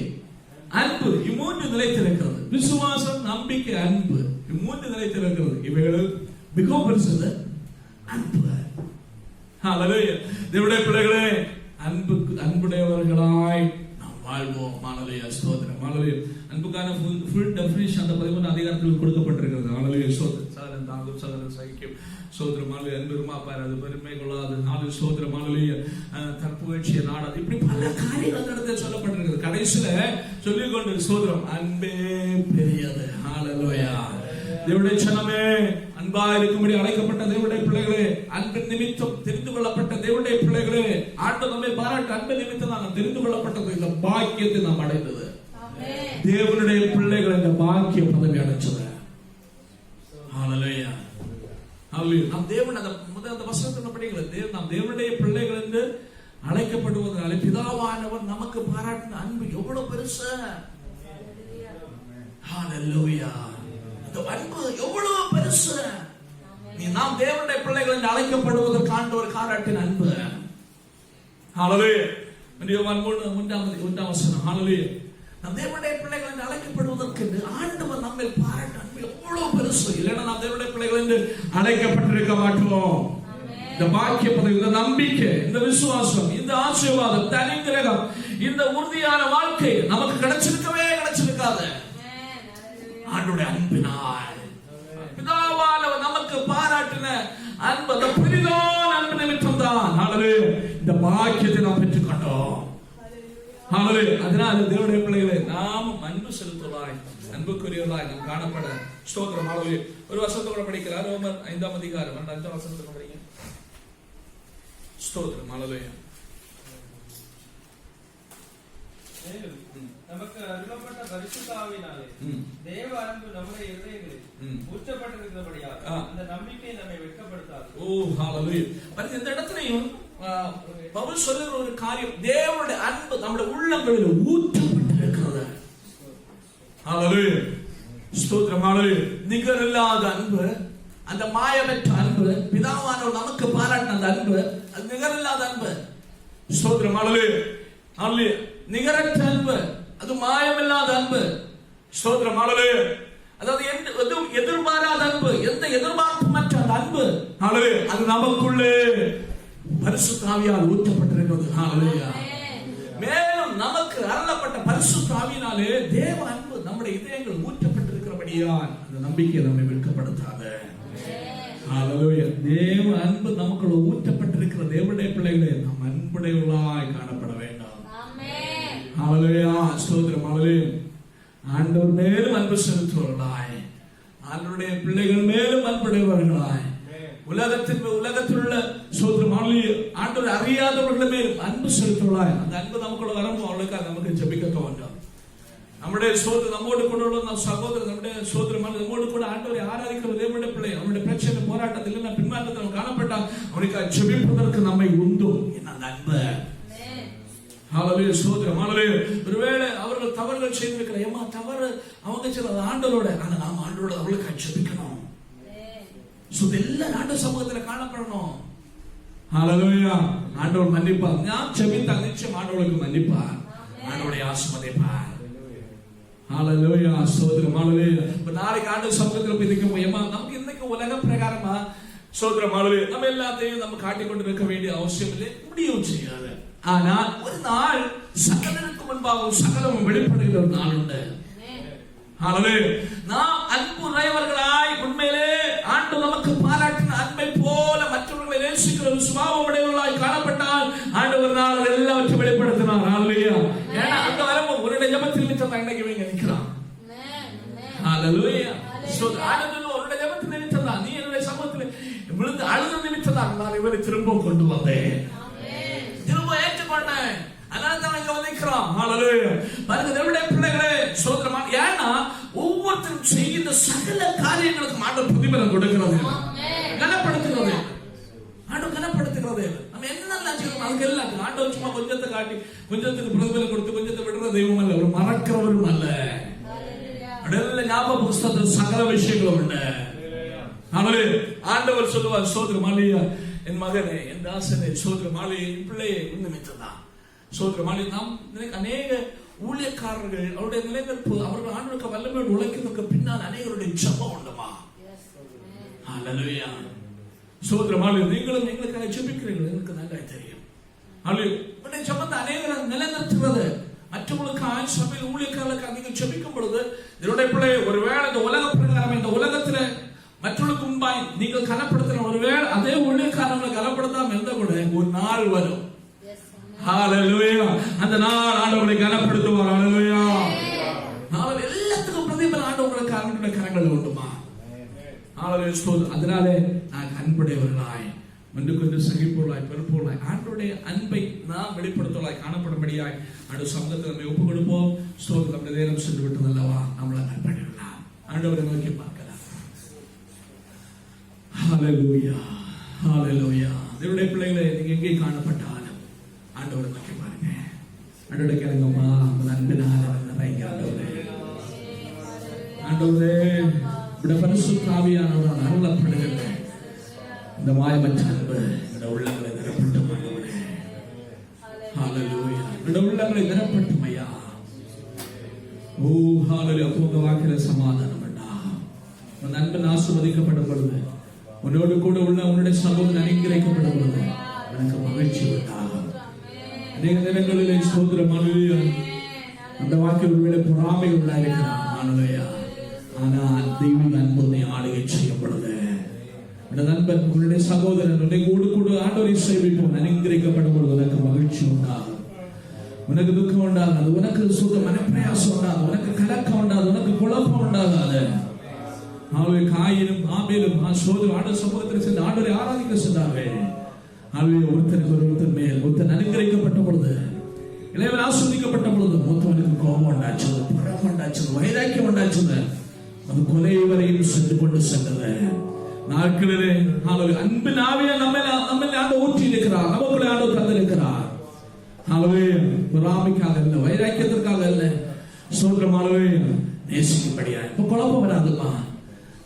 அன்பு இம்மூன்று நிலைத்திருக்கிறது. விசுவாசம், நம்பிக்கை, அன்பு இம்மூன்று நிலைத்திருக்கிறது. இவைகளில் மிகவும் பெருசது அன்பு. ஹல்லேலூயா. தேவனுடைய பிள்ளைகளே, அன்புடையவர்களாய் நாம் வாழ்வோம். ஹல்லேலூயா, ஸ்தோத்திரம், ஹல்லேலூயா. அன்புக்கான ஃபுல் டெஃபினிஷன் அந்த 13ஆம் அதிகாரத்தில் கொடுக்கப்பட்டிருக்கிறது. ஹல்லேலூயா, ஸ்தோத்திரம். சாதனம் தாங்கும், சகலம் சகிக்கும், ஸ்தோத்திரம், ஹல்லேலூயா. அன்பு இருமாப்பார், அது பெருமை கொள்ளாது, ஹல்லேலூயா, ஸ்தோத்திரம், ஹல்லேலூயா. தற்புகழ்ச்சியை நாடாது, இப்படி பல காரியங்கள் அந்த இடத்துல சொல்லப்பட்டிருக்கிறது. கடைசியில சொல்லிக்கொண்டு ஸ்தோத்திரம், அன்பே பெரியது. ஹல்லேலூயா. தேவனுடைய சனமே, அன்பா இருக்கும்படி அழைக்கப்பட்ட தேவனுடைய பிள்ளைகளே, அன்பின் நிமித்தம் தெரிந்து கொள்ளப்பட்ட தேவனுடைய பிள்ளைகளே, ஆண்டவர் நம்மை பாராட்டு அன்பின் நிமித்தம் நாங்கள் தெரிந்து கொள்ளப்பட்டது. இந்த பாக்கியத்தை நாம் அடைந்தது. தேவனுடைய பிள்ளைகள் இந்த பாக்கிய பதவி அடைச்சது. ஹல்லேலூயா, ஹல்லேலூயா. நாம் தேவன் அந்த வசனத்தை படிக்கல, நாம் தேவனுடைய பிள்ளைகள் என்று அழைக்கப்படுவதனால பிதாவானவர் நமக்கு பாராட்டின அன்பு எவ்வளவு பெருசு. ஹல்லேலூயா. அன்பு எவ்வளவு பெருசு. நாம் தேவனுடைய பிள்ளைகள் என்று அழைக்கப்படுவதற்கான ஒரு காராட்டின் அன்பு. ஹல்லேலூயா. யோவான் 3:1 வசனம். ஹல்லேலூயா. நாம் தேவனுடைய பிள்ளைகள் என்று அழைக்கப்படுவதற்கு ஆண்டவர் நம்மை பாராட்ட அன்பு எவ்வளவு பெருசு. இல்லைன்னா நாம் தேவனுடைய பிள்ளைகள் என்று அழைக்கப்பட்டிருக்க மாட்டோம். இந்த பாக்கிய பதவி, இந்த நம்பிக்கை, இந்த விசுவாசம், இந்த ஆசீர்வாதம், இந்த அனுக்கிரகம், இந்த உறுதியான வாழ்க்கை நமக்கு கிடைச்சிருக்காது. ஆண்டவருடைய அன்பினால் பிதாவானவர் நமக்கு நமக்கு பாராட்டின அன்பு, அந்த பெரிதான அன்பு நிமித்தம் தான் இந்த பாக்கியத்தை நாம் பெற்றுக்கொண்டோம். அதனால தேவனுடைய பிள்ளைகளை நாம் அன்பு செலுத்துவாய், அன்புக்குரியவர்களாய் நாம் காணப்பட ஸ்தோத்திரம். ஒரு வசனத்தோட படிக்கிறார், ரோமர் 5ஆம் அதிகாரம் 5ஆம் வசனத்தோட படிங்க. ஸ்தோத்திரம். மேலும் நமக்கு அருளப்பட்ட பரிசுத்த ஆவியினாலே தேவ அன்பு நம்முடைய இதயங்களில் ஊற்றப்பட்டிருக்கிறபடியால் அந்த நம்பிக்கை நம்மை வெட்கப்படுத்தாது. பாருங்க, இந்த இடத்துலயும் பவுல் சொல்லுற ஒரு காரியம், தேவனுடைய அன்பு நம்முடைய உள்ளங்களில் ஊற்றப்பட்டிருக்கிறது. ஸ்தோத்திரம். நிகரில்லாத அன்பு, அந்த மாயமற்ற அன்பு, பிதாவானவர் நமக்கு பாராட்டின அந்த அன்பு, அது நிகரில்லாத அன்பு. ஸ்தோத்திரம். நிகரற்ற அன்பு, அது மாயமில்லாத அன்பு. ஸ்தோத்திரம். அதாவது எதிர்பாராத அன்பு, எந்த எதிர்பார்ப்புமற்ற அந்த அன்பு, அது நமக்குள்ளே பரிசுத்த ஆவியால் ஊற்றப்பட்டிருக்கிறது. மேலும் நமக்கு அருளப்பட்ட பரிசுத்த ஆவியினாலே தேவ அன்பு நம்முடைய இதயங்கள் ஊற்றப்பட்டிருக்கிறபடியால் அந்த நம்பிக்கை நம்மை வெட்கப்படுத்தாது. தேவ அன்பு நமக்குள்ள ஊற்றப்பட்டிருக்கிற தேவனுடைய பிள்ளைகளே, நாம் அன்புடையவர்களாய் காணப்பட வேண்டும். ஸ்தோத்திரம். ஆண்டவர் மேலும் அன்பு செலுத்துவர்களாய், ஆண்டவருடைய பிள்ளைகள் மேலும் அன்புடையவர்களாய், உலகத்தில் உள்ள ஸ்தோத்திரம் ஆண்டவர் அறியாதவர்கள் மேலும் அன்பு செலுத்துவர்களாய், அந்த அன்பு நமக்குள்ள வரணும். அவர்களுக்காக நமக்கு ஜெபிக்க தோன்றும். நம்முடைய சோதனை நம்மோடு கூட உள்ள சகோதரர், நம்முடைய சோதரம் நம்மோடு கூட ஆண்டவரை ஆராதிக்கிற தேவனுடைய பிள்ளை, அவனுடைய பிரச்சனை போராட்டத்தில் பின்மாற்றத்தில் காணப்பட்டால் அவனுக்கு ஜெபிப்பதற்கு நம்மை உந்தும் அந்த அன்பு. ஒருவேளை அவர்கள் தவறுகள் செய்திருக்கிற ஏமா தவறு அவங்க செய்யறது ஆண்டவரோட, ஆனா நாம் ஆண்டவரோட அவர்களுக்கு ஜெபிக்கணும். எல்லாரும் ஆண்டவர் சமூகத்தில் காணப்படணும். ஆண்டவர் மன்னிப்பார். நான் ஜெபித்தால் நிச்சயம் ஆண்டவருக்கு மன்னிப்பார், ஆண்டவருடைய ஆசீர்வதிப்பார். நாளைக்கு ஆண்டவர் சமூகத்தில் போய் நிற்க போயமா, நமக்கு இன்னைக்கு உலக பிரகாரமா சோதரம் நம்ம எல்லாத்தையும் நம்ம காட்டிக்கொண்டு இருக்க வேண்டிய அவசியம் இல்லை, முடியும் செய்யாது. ஆனால் ஒரு நாள் சகலருக்கு முன்பாக சகலமும் வெளிப்படுகிற ஒரு நாள் உண்டு. நாம் அன்புடையவர்களாய் உண்மையிலே ஆண்டு நமக்கு பாராட்டின அன்பை போல மற்றவர்களை நேசிக்கிற சுபாவம் உடையவர்களாய் காணப்பட்டால் ஆண்டு ஒரு நாள் எல்லாவற்றையும் வெளிப்படுத்தினார். ஏன்னா அங்க வரவும் உன்னுடைய ஜபத்தில் நிமித்தம் இன்னைக்கு இவங்க நிற்கிறான். உன்னுடைய ஜபத்தில் நிமித்தம் தான், நீ என்னுடைய சமூகத்தில் விழுந்து அழுது நிமித்தம் தான் நான் இவரை திரும்ப கொண்டு வந்தேன், திரும்ப ஏற்றுக்கொண்டேன். பிள்ளைகளே சோதரமான, ஏன்னா ஒவ்வொருத்தரும் செய்கிற சகல காரியங்களுக்கு ஆண்டவர் பிரதிபலன் கொடுக்கிறது, கனப்படுத்துகிறது. ஆண்டவர் கனப்படுத்துகிறது. நம்ம என்னெல்லாம் செய்யணும் அதுக்கு எல்லாம் ஆண்டவர் சும்மா கொஞ்சத்தை காட்டி கொஞ்சத்துக்கு பிரதிபலன் கொடுத்து கொஞ்சத்தை விடுற தெய்வம் அல்ல, ஒரு மறக்கிறவரும் அல்ல. ஞாபக புஸ்தகத்தில் சகல விஷயங்களும் உண்டு. ஆண்டவர் சொல்லுவார், சோதர மாலியா என் மகனே, என் தாசனே, சோதர மாலியை என் பிள்ளையை உண்மைத்தான். சோதர மாலி நாம் அநேக ஊழியக்காரர்கள் அவருடைய நிலைநிற்பு, அவர்கள் ஆண்டவருக்கு வல்லமையோடு உழைக்கிறதுக்கு பின்னால் அநேகருடைய ஜெபம் உண்டுமா. சோதர மாலி நீங்களும் எங்களுக்காக ஜெபிக்கிறீர்கள், எனக்கு நல்லா தெரியும். உடைய ஜெபத்தை அநேகர் நிலைநிறுத்துகிறது. மற்றவர்களுக்கு சபையில் ஊழியக்காரர்களுக்கு நீங்கள் ஜெபிக்கும் பொழுது என்னுடைய பிள்ளை ஒருவேளை இந்த உலக பிரகாரம் இந்த உலகத்துல மற்றவர்களுக்கு முன்பாய் நீங்கள் கனப்படுத்தின ஒருவேளை அதே ஊழியக்காரங்களை கனப்படுத்தாம இருந்த கூட ஒரு நாள் வரும். அந்த நாள் ஆண்டவரை கனப்படுத்துவார். எல்லாத்துக்கும் பிரதிபலன் ஆண்டவர்களுக்கு ஆண்டவருடைய கரங்கள் உண்டுமா. அதனாலே நான் அன்புடையவர்களாய் ஒன்று கொண்டு சகிப்பொருளாய் பெருப்பொருளாய் ஆண்டவருடைய அன்பை நாம் வெளிப்படுத்துவதாய் காணப்படும்படியாய் ஆண்டு சமூகத்தை நம்ம ஒப்புக் கொடுப்போம். ஸ்தோத்திரம். நம்முடைய நேரம் சென்று விட்டது அல்லவா, நம்மளை அர்ப்பணிக்கலாம், ஆண்டவரை நோக்கி பார்க்கலாம். ஹல்லேலூயா, ஹல்லேலூயா. தேவனுடைய பிள்ளைகளை நீங்க எங்கே காணப்பட்டாலும் ஆண்டவரை நோக்கி பாருங்க. ஆண்டவரை கேளுங்கம்மா, உங்கள் அன்பினால நிறைங்க ஆண்டவரே. ஆண்டவரே இந்த பரிசுத்த ஆவியானவரால் அருளப்படுகிற இந்த மாயமற்ற அன்பு இந்த உள்ளங்களை நிரப்பட்டும் ஆண்டவரே. ஹல்லேலூயா. இந்த உள்ளங்களை நிரப்பட்டும் ஐயா. ஓ ஹல்லேலூயா. உங்க வாக்கில சமாதானம் வேண்டாம். உன் அன்பின் ஆசீர்வதிக்கப்படும் பொழுது, உன்னோடு கூட உள்ள உன்னுடைய சமூகம் அனுகிரகிக்கப்படும் பொழுது எனக்கு மகிழ்ச்சி உண்டாகும். அநேக நேரங்களிலே சோதரம் அந்த வாக்கில் ஒருவேளை பொறாமை உள்ளாயிருக்கிறான். ஆனால் தெய்வீக அன்பு ஆளுகை செய்யப்படுது. நண்பன், உன்னுடைய சகோதரன் உன்னை கூடு ஆண்டவரை சேவிப்போம். அனுங்கிரகிக்கப்படும் பொழுது உனக்கு மகிழ்ச்சி உண்டாகும், உனக்கு துக்கம் உண்டாகாது, உனக்கு சுகம் மனப்பிரயாசம் உண்டாது, உனக்கு கலக்கம் உண்டாது, உனக்கு குழப்பம் உண்டாகாது. காயினும் ஆபேலும் ஆண்டு சமூகத்தில் சென்று ஆண்டவரை ஆராதிக்க சென்றார்கள். ஒருத்தருக்கு ஒருத்தர் மேல் ஒருத்தன் அனுங்கிரகிக்கப்பட்ட பொழுது, இளைவன் ஆஸ்வதிக்கப்பட்ட பொழுது மூத்தவனுக்கு கோபம் உண்டாச்சது, புறம் உண்டாச்சது, வைராக்கியம் உண்டாச்சது. அது கொலை வரையும் சென்று கொண்டு சென்றது. நாட்களிலே அன்பின் ஆவியை நம்ம ஆண்டு ஊற்றி இருக்கிறார், நமக்குள்ளே ஆண்டு தந்திருக்கிறார். பொறாமைக்காக அல்ல, வைராக்கியத்திற்காக அல்ல, சோதரமானவே நேசிக்கும்படியா. இப்ப குழப்பம் வராதுமா,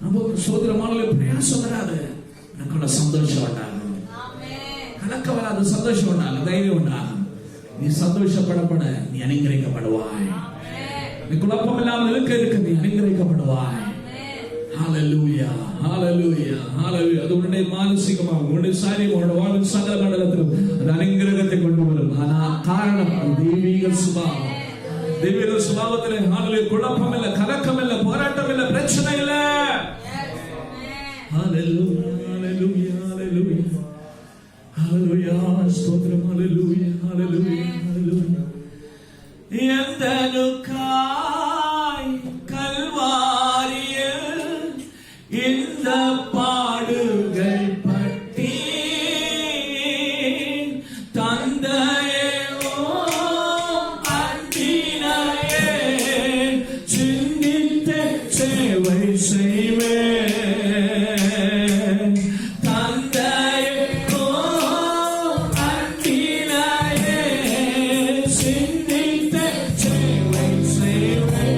நம்ம சோதரமானவே பிரயாசம் வராது, எனக்குள்ள சந்தோஷம் உண்டாகும், கலக்க வராது, சந்தோஷம் உண்டாகும், தைரியம் உண்டாகும். நீ சந்தோஷப்படப்பட நீ அனுங்கிரகிக்கப்படுவாய். நீ குழப்பம் இல்லாமல் இருக்க நீ அனுங்கிரகிக்கப்படுவாய். ஹalleluya, ஹalleluya, ஹalleluya. அது உன்னுடைய மானசீகமாக, உன்னுடைய சாரீரம், உன்னுடைய வாழ்வின் சகல மண்டலத்திலும் அது அனுங்கிரகத்தை கொண்டு வரும். ஆனா காரணம் தெய்வீக சுபாவம். தெய்வீக சுபாவத்திலே ஹalleluya குழப்பம் இல்லை, கலக்கம் இல்லை, போராட்டம் இல்லை, பிரச்சனை இல்லை. ஹalleluya, ஹalleluya, ஹalleluya, ஹalleluya, ஸ்தோத்திரம், ஹalleluya, ஹalleluya, ஹalleluya. எந்தனுக்காய் கல்வாரியில் இந்த பாடுகள் பட்டி தந்தையே அன்பினையே சிந்தித்து சேவை செய்வேன். தந்தையே அன்பினையே சிந்தித்து சேவை செய்வேன்.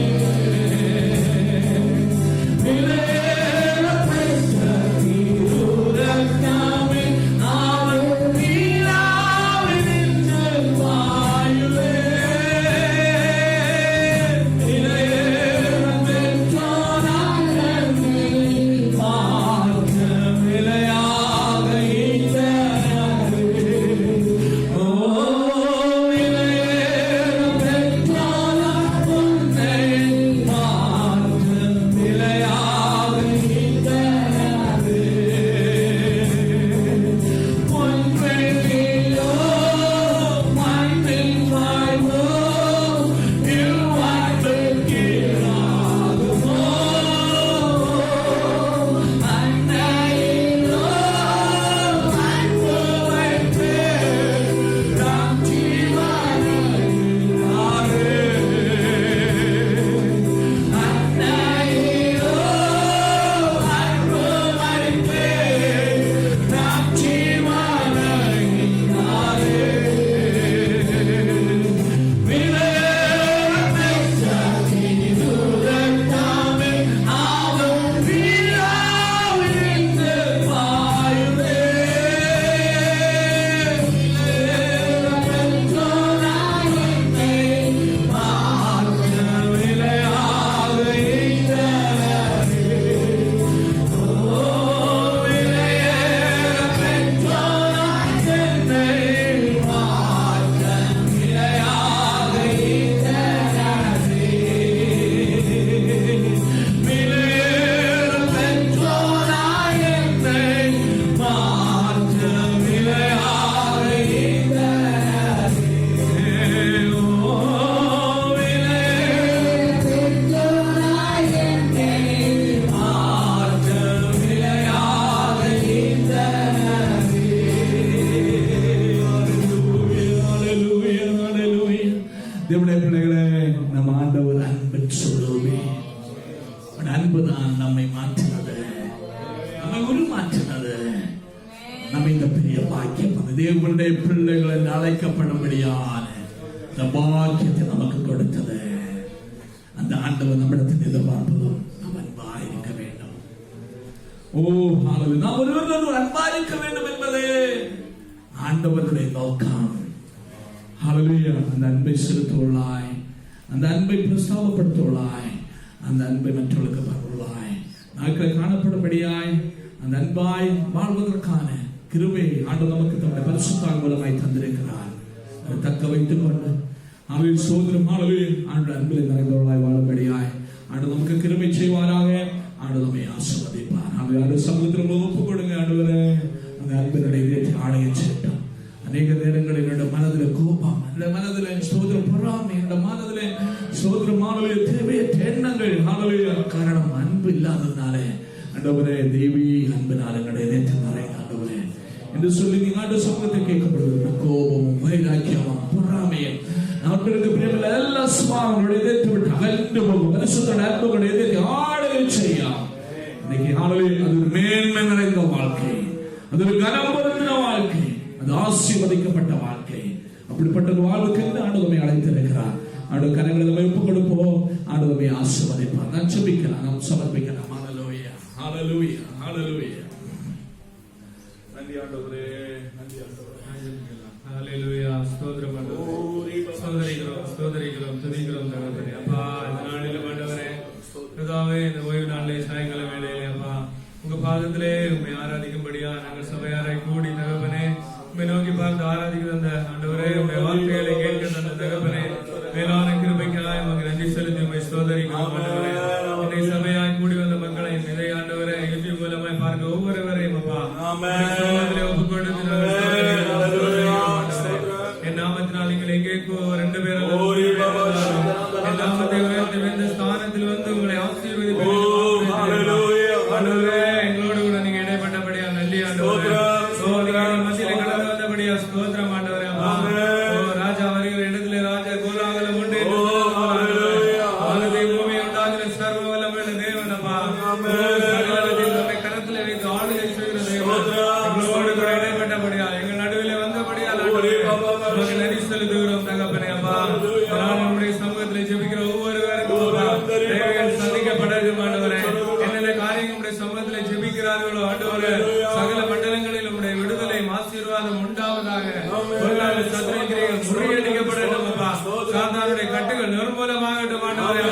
தேவனுடைய பிள்ளைகளே, நம் ஆண்டவர் அன்பின் சொல்லுமே. அன்புதான் நம்மை மாற்றினது, நம்மை உருமாற்றினது. நம்ம இந்த பெரிய பாக்கியம், அந்த தேவனுடைய பிள்ளைகள் என்று அழைக்கப்படும்படியான இந்த பாக்கியத்தை நமக்கு கொடுத்தது. அந்த ஆண்டவர் நம்மிடத்தில் எதிர்பார்ப்பதும் நாம் அன்பாய் இருக்க வேண்டும். நாம் ஒருவர் அன்பாய் இருக்க வேண்டும் என்பதே ஆண்டவருடைய நோக்கம். ஹல்லேலூயா. அந்த அன்பை செலுத்துவளாய், அந்த அன்பை பிரஸ்தாபப்படுத்துவளாய், அந்த அன்பை மற்றவர்களுக்கு பரவுவளாய், நாட்களை காணப்படும்படியாய் அந்த அன்பாய் வாழ்வதற்கான கிருபை ஆண்டவர் நமக்கு தம்முடைய பரிசுத்த மூலமாய் தந்திருக்கிறார். அதை தக்க வைத்துக் கொண்டு அவள் சோதரம் ஆண்டு அன்பில் நிறைந்தவர்களாய் வாழும்படியாய் ஆண்டு நமக்கு கிருபை செய்வாராக. ஆண்டவரே ஆசீர்வதிப்பார். ஆண்டவரே சமுத்திரம் ஒப்பு கொடுங்க ஆண்டவரே. அந்த அன்பினுடைய ஆணையம் செய்யட்டும். அநேக நேரங்களில் என்னோட மனதில் கோபம், என்னோட மனதில் சோதரம் பொறாமை, என்னோட மனதில் சோதரமானவர்களே தேவையற்ற எண்ணங்கள், ஆண்டவரே காரணம் அன்பு இல்லாததுனாலே ஆண்டவரே தெய்வீக அன்பினால் எங்களுடைய இதயத்தில் நிறைய ஆண்டவரே என்று சொல்லி நீங்க ஆண்டு சமூகத்தை கேட்கப்படுவது கோபமும் வைராக்கியமும் பொறாமையும் அவர்களுக்கு பிரியமில்லை எல்லா சுபாவங்களுடைய இதயத்தை விட்டு அகன்று போகும். பரிசுத்தோட அன்புகளுடைய இதயத்தை ஆளுகை செய்யும். இன்னைக்கு ஆளுகை அது ஒரு மேன்மை நிறைந்த வாழ்க்கை, அது ஒரு கனம் பொருந்தின வாழ்க்கை, அது ஆசீர்வதிக்கப்பட்ட வாழ்க்கை. அப்படிப்பட்ட ஒரு வாழ்வுக்கு ஆண்டவரை அழைத்திருக்கிறார். ஆண்டு கரங்களை நம்ம ஒப்புக் கொடுப்போம். ஆண்டவரை ஆசீர்வதிப்பார். நான் ஜெபிக்கலாம், நாம் சமர்ப்பிக்கலாம். ஹல்லேலூயா, ஹல்லேலூயா, ஹல்லேலூயா. நன்றி ஆண்டவரே, நன்றி ஆண்டவரே. ஹல்லேலூயா. ஸ்தோத்திரம் ஆண்டவரே. ஸ்தோத்திரிக்கிறோம் துதிக்கிறோம் தகப்பனே. அப்பா இந்த நாளில் ஆண்டவரே கர்த்தாவே இந்த ஓய்வு நாளிலே சாயங்கால வேளையிலே அப்பா உங்க பாதத்திலே உண்மை ஆராதிக்கும்படியா நாங்கள் சபையாரை கூடி தகப்பனே உண்மை நோக்கி பார்த்து ஆராதிக்கிற அந்த ஆண்டவரே உண்மை வார்த்தைகளை கேட்கிற அந்த தகப்பனே மேலான கிருபைக்காய் உமக்கு நன்றி செலுத்தி உண்மை ஸ்தோத்திரிக்கிறோம் ஆண்டவரே. என்னை சபையாய் கூடி வந்த மக்களை இதை ஆண்டவரே யூடியூப் மூலமாய் பார்க்க ஒவ்வொருவரையும் அப்பா ஒப்புக் கொடுத்து என் நாமத்தினால் நீங்கள் எங்கே 2 பேர் என் நாமத்தை உயர்த்த எந்த ஸ்தானத்தில் வந்து உங்களை ஆசீர்வதிப்பேன். எங்களோடு கூட நீங்க இடைப்பட்டபடியா நன்றி ஆண்டவரே. மத்தியில கடந்து வந்தபடியா ஸ்தோத்திரம் ஆண்டவரே. ராஜா வருகிற இடத்துல ராஜா கோலாகலம் உண்டு. பூமி உண்டாகிற சர்வ வல்லமையுள்ள தேவன் அப்பா சகலத்தையும் கரத்தில் வைத்து ஆளுகை செய்கிற தேவன் எங்களோடு கூட இடைப்பட்டபடியா எங்கள் நடுவில் வந்தபடியா நன்றி செலுத்துகிறோம் தகப்பனே. அப்பா நம்முடைய சமூகத்தில் ஜெபிக்கிற ஒவ்வொருவருக்கும் தேவைகள் சந்திக்கப்படட்டும் ஆண்டவரே. என்னென்ன காரியங்கள் உடைய சமூகத்தில் ஜெபிக்கிறார்களோ ஆண்டவரே சகல மண்டலங்களில் உடைய விடுதலை ஆசீர்வாதம் உண்டாவதாக. சத்திரக்கிரிகள் முறியடிக்கப்படட்டும் அப்பா. சாத்தானுடைய கட்டுகள் நிர்மூலமாகட்டும் ஆண்டவரே.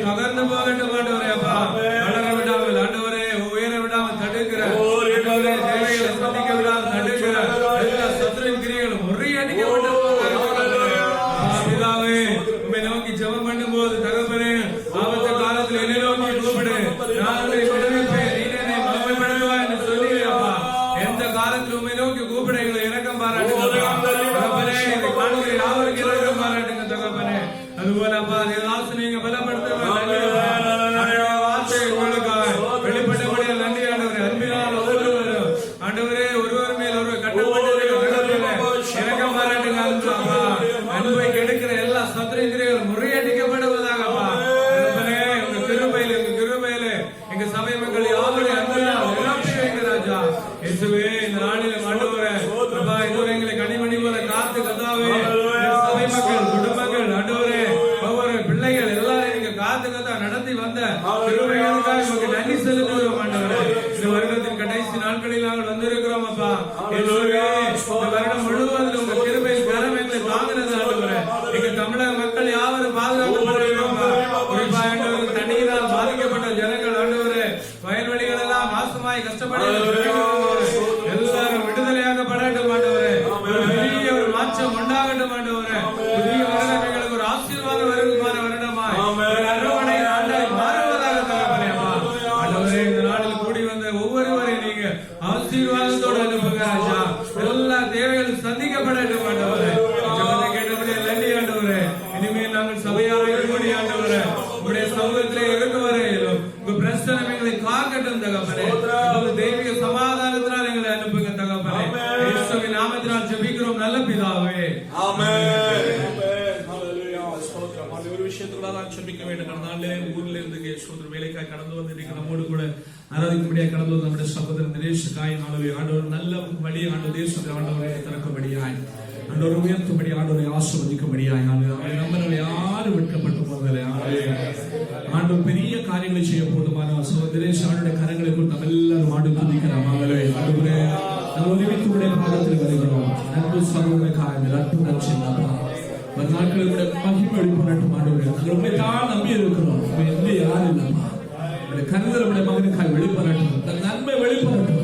தகர்ந்து போகட்டும் ஆண்டவரே. அப்பா வளர விடாமல் ஆண்டவரே உயர விடாமல் தடுக்கிற தேவைகளை சந்திக்க விடாமல் தடுக்கிற எல்லா சத்திரின் கிரிகளும் முறியடிக்கப்பட்டு பிதாவே உண்மை நோக்கி ஜெபம் பண்ணும் போது தகப்பனே ஆபத்து காலத்தில் என்னை நோக்கி கூப்பிடு நான் உங்களை விடுவிப்பேன் நீ என்னை மகிமைப்படுத்துவாய் என்று சொல்லி அப்பா எந்த காலத்தில் உண்மை நோக்கி கூப்பிட எங்களை இறக்கம் பாராட்டுங்க தகப்பனே. இதை காண்கிற யாவருக்கு இறக்கம் பாராட்டுங்க தகப்பனே. அதுபோல அப்பா ஆசை நீங்க பலப்படுத்த வார்த்தை உங்களுக்காக வெளிப்பட்டபடியா நன்றி ஆண்டவரே. அன்பினால் ஒவ்வொருவரும் ஆண்டவரே ஒருவர் மேல் ஒருவர் கட்டப்பட்டு இறக்கம் பாராட்டுங்க. அன்பை கெடுக்கிற எல்லா சத்திரங்கிரிகளும் முறியடிக்கப்படுவதாக உங்க கிருபையில எங்க சபை மக்கள் யாருடைய அன்பு ராஜா இயேசுவே இந்த நாளில் ஆண்டவரே இதுவரை எங்களை கனிமணி போல காத்து கதாவே சபை மக்கள் குடும்பங்கள் ஆண்டவரே ஒவ்வொரு பிள்ளைகள் எல்லாரும் நீங்க காத்து கதா நடத்தி வந்த கிருபைகளுக்காக நமக்கு நன்றி செலுத்துகிறோம் ஆண்டவரே. இந்த வருடத்தின் கடைசி நாட்களில் நாங்கள் வந்திருக்கிறோம் அப்பா. இந்த வருடம் முழுவதும் உங்க கிருபை கரம் எங்களை தாங்கினது ஆண்டவரே. எங்க தமிழக மக்கள் யாவரும் பாதுகாக்கப்படுகிறோம். குறிப்பா ஆண்டவரே தண்ணீரால் பாதிக்கப்பட்ட ஜனங்கள் ஆண்டவரே வயல்வெளிகள் எல்லாம் மாசமாய் கஷ்டப்படுகிறார்கள். எல்லாரும் விடுதலையாகப்படட்டும் ஆண்டவரே. பெரிய ஒரு மாற்றம் உண்டாகட்டும் ஆண்டவரே. புதிய வருடம் எங்களுக்கு ஒரு ஆசீர்வாதம் வருமான வருடமாய் அறுவடை ஆண்டாய் மாறுவதாக தகப்பனே. ஆண்டவரே இந்த நாளில் கூடி வந்த ஒவ்வொருவரையும் நீங்க ஆசீர்வாதத்தோடு அனுப்புங்க ராஜா. எல்லா தேவைகளும் சந்திக்கப்படட்டும் ஆண்டவரே. ஜெபத்தை கேட்டபடியே நன்றி ஆண்டவரே. இனிமேல் நாங்கள் சபையாக கூடி ஆண்டவரே உங்களுடைய சமூகத்திலே இருக்க வரையிலும் உங்க பிரசனம் எங்களை காக்கட்டும் தகப்பனே. தெய்வீக சமாதானத்தினால் எங்களை அனுப்புங்க தகப்பனே. இயேசுவின் நாமத்தினால் ஜெபிக்கிறோம் நல்ல பிதாவே. ஆமென். ஒரு விஷயத்துக்குள்ள தான் ஜெபிக்க வேண்டும். நாளே ஊர்ல இருந்து சோதர வேலைக்காய் கடந்து வந்து நம்மோடு கூட ஆராதிக்கும்படியாக கடந்து வந்து நம்முடைய சகோதரன் தினேஷுக்காய் ஆண்டவர் நல்ல வழி ஆண்டு தேசத்தை ஆண்டவரை திறக்கும்படியாய் ஆண்டவர் உயர்த்தும்படி ஆண்டவரை ஆசீர்வதிக்கும்படியாய் நம்ம யாரும் வெட்கப்பட்டு போவதில்லை. ஆண்டவர் பெரிய காரியங்களை செய்ய போதுமான தினேஷ் ஆண்டுடைய கரங்களை கொண்டு நம்ம எல்லாரும் ஆண்டு துதிக்கிறோம். ஆண்டவரே நம்ம ஒருமித்துடைய பாதத்தில் வருகிறோம். நட்பு சகோதரக்காய் நட்புடன் செல்லப்பா நாட்களில் கூட மகிமை வெளிப்படட்டும் ஆண்டவரே. நாங்கள் உண்மை தான் நம்பி இருக்கிறோம். எந்த யாரும் இல்லப்பா கருதலுடைய மகனுக்காய் வெளிப்படட்டும். தன் நன்மை வெளிப்படட்டும்.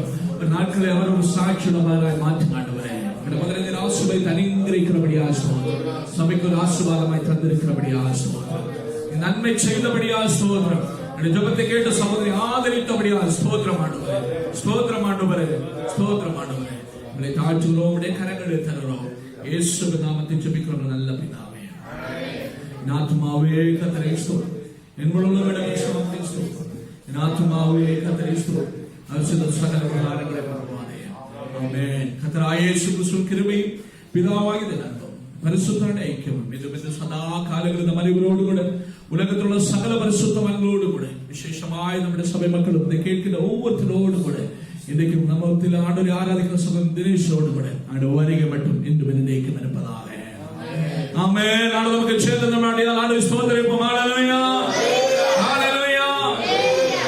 நாட்களை அவர் ஒரு சாட்சியுள்ளவராய் மாற்றி ஆண்டவரே மகனின் ஆசுவை தனிந்திருக்கிறபடியா சபைக்கு ஒரு ஆசீர்வாதமாய் தந்திருக்கிறபடியா நன்மை செய்தபடியா சோதரம் ஜெபத்தை கேட்டு சகோதரி ஆதரித்தபடியா ஸ்தோத்திரம் ஆண்டவரே, ஸ்தோத்திரம் ஆண்டவரே, ஸ்தோத்திரம் ஆண்டவரே. உங்களை தாழ்த்துகிறோம், உடைய கரங்களை தருகிறோம். இயேசுவின் நாமத்தில் ஜெபிக்கிறோம் நல்ல பிதாவே. என் ஆத்துமாவே கர்த்தரை ஸ்தோத்திரம், என் முழுவதும் ஸ்தோத்திரம் ஸ்தோத்திரம். என் ஆத்துமாவே கர்த்தரை ஸ்தோத்திரம், அசுத்த சகல உபகாரங்களை பரவாதே. ஆமென். கர்த்தராகிய இயேசு கிறிஸ்துவின் கிருபையும் பிதாவாகிய தேவனும் பரிசுத்தருடைய ஐக்கியமும் இது சதா காலங்களில் நம் அனைவரோடு கூட உலகத்தில் உள்ள சகல பரிசுத்தவான்களோடு கூட விசேஷமாய் நம்முடைய சபை மக்களும் இதை கேட்கிற ஒவ்வொருத்தரோடு கூட இன்றைக்கு நம்மத்தில் ஆண்டவரை ஆராதிக்கிற சகோதரன் தினேஷோடு கூட ஆண்டு வருகை மட்டும் இன்று நிர்ணயிக்கும் இருப்பதாக. ஆமென். ஆண்டு நமக்கு சேர்ந்த நம்முடைய ஆண்டு ஸ்தோத்திரிப்போம். ஹல்லேலூயா, ஹல்லேலூயா,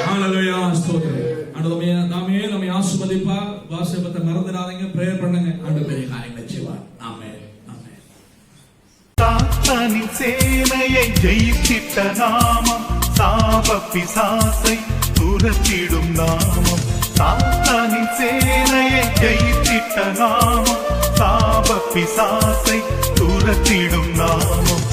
ஹல்லேலூயா, ஸ்தோத்திரம். ஆண்டு நாமே நம்மை ஆசீர்வதிப்பா. வாசகத்தை மறந்துடாதீங்க, பிரேயர் பண்ணுங்க. ஆண்டு பெரிய காரியங்களை செய்வார். ஆமென். சாத்தானின் சேனையை ஜெயிச்சிட்ட நாமம், சாப பிசாசை துரத்திடும் நாமம். சாத்தானின் சேனையை ஜெயிச்சிட்ட நாமம், சாப பிசாசை துரத்திடும் நாமம்.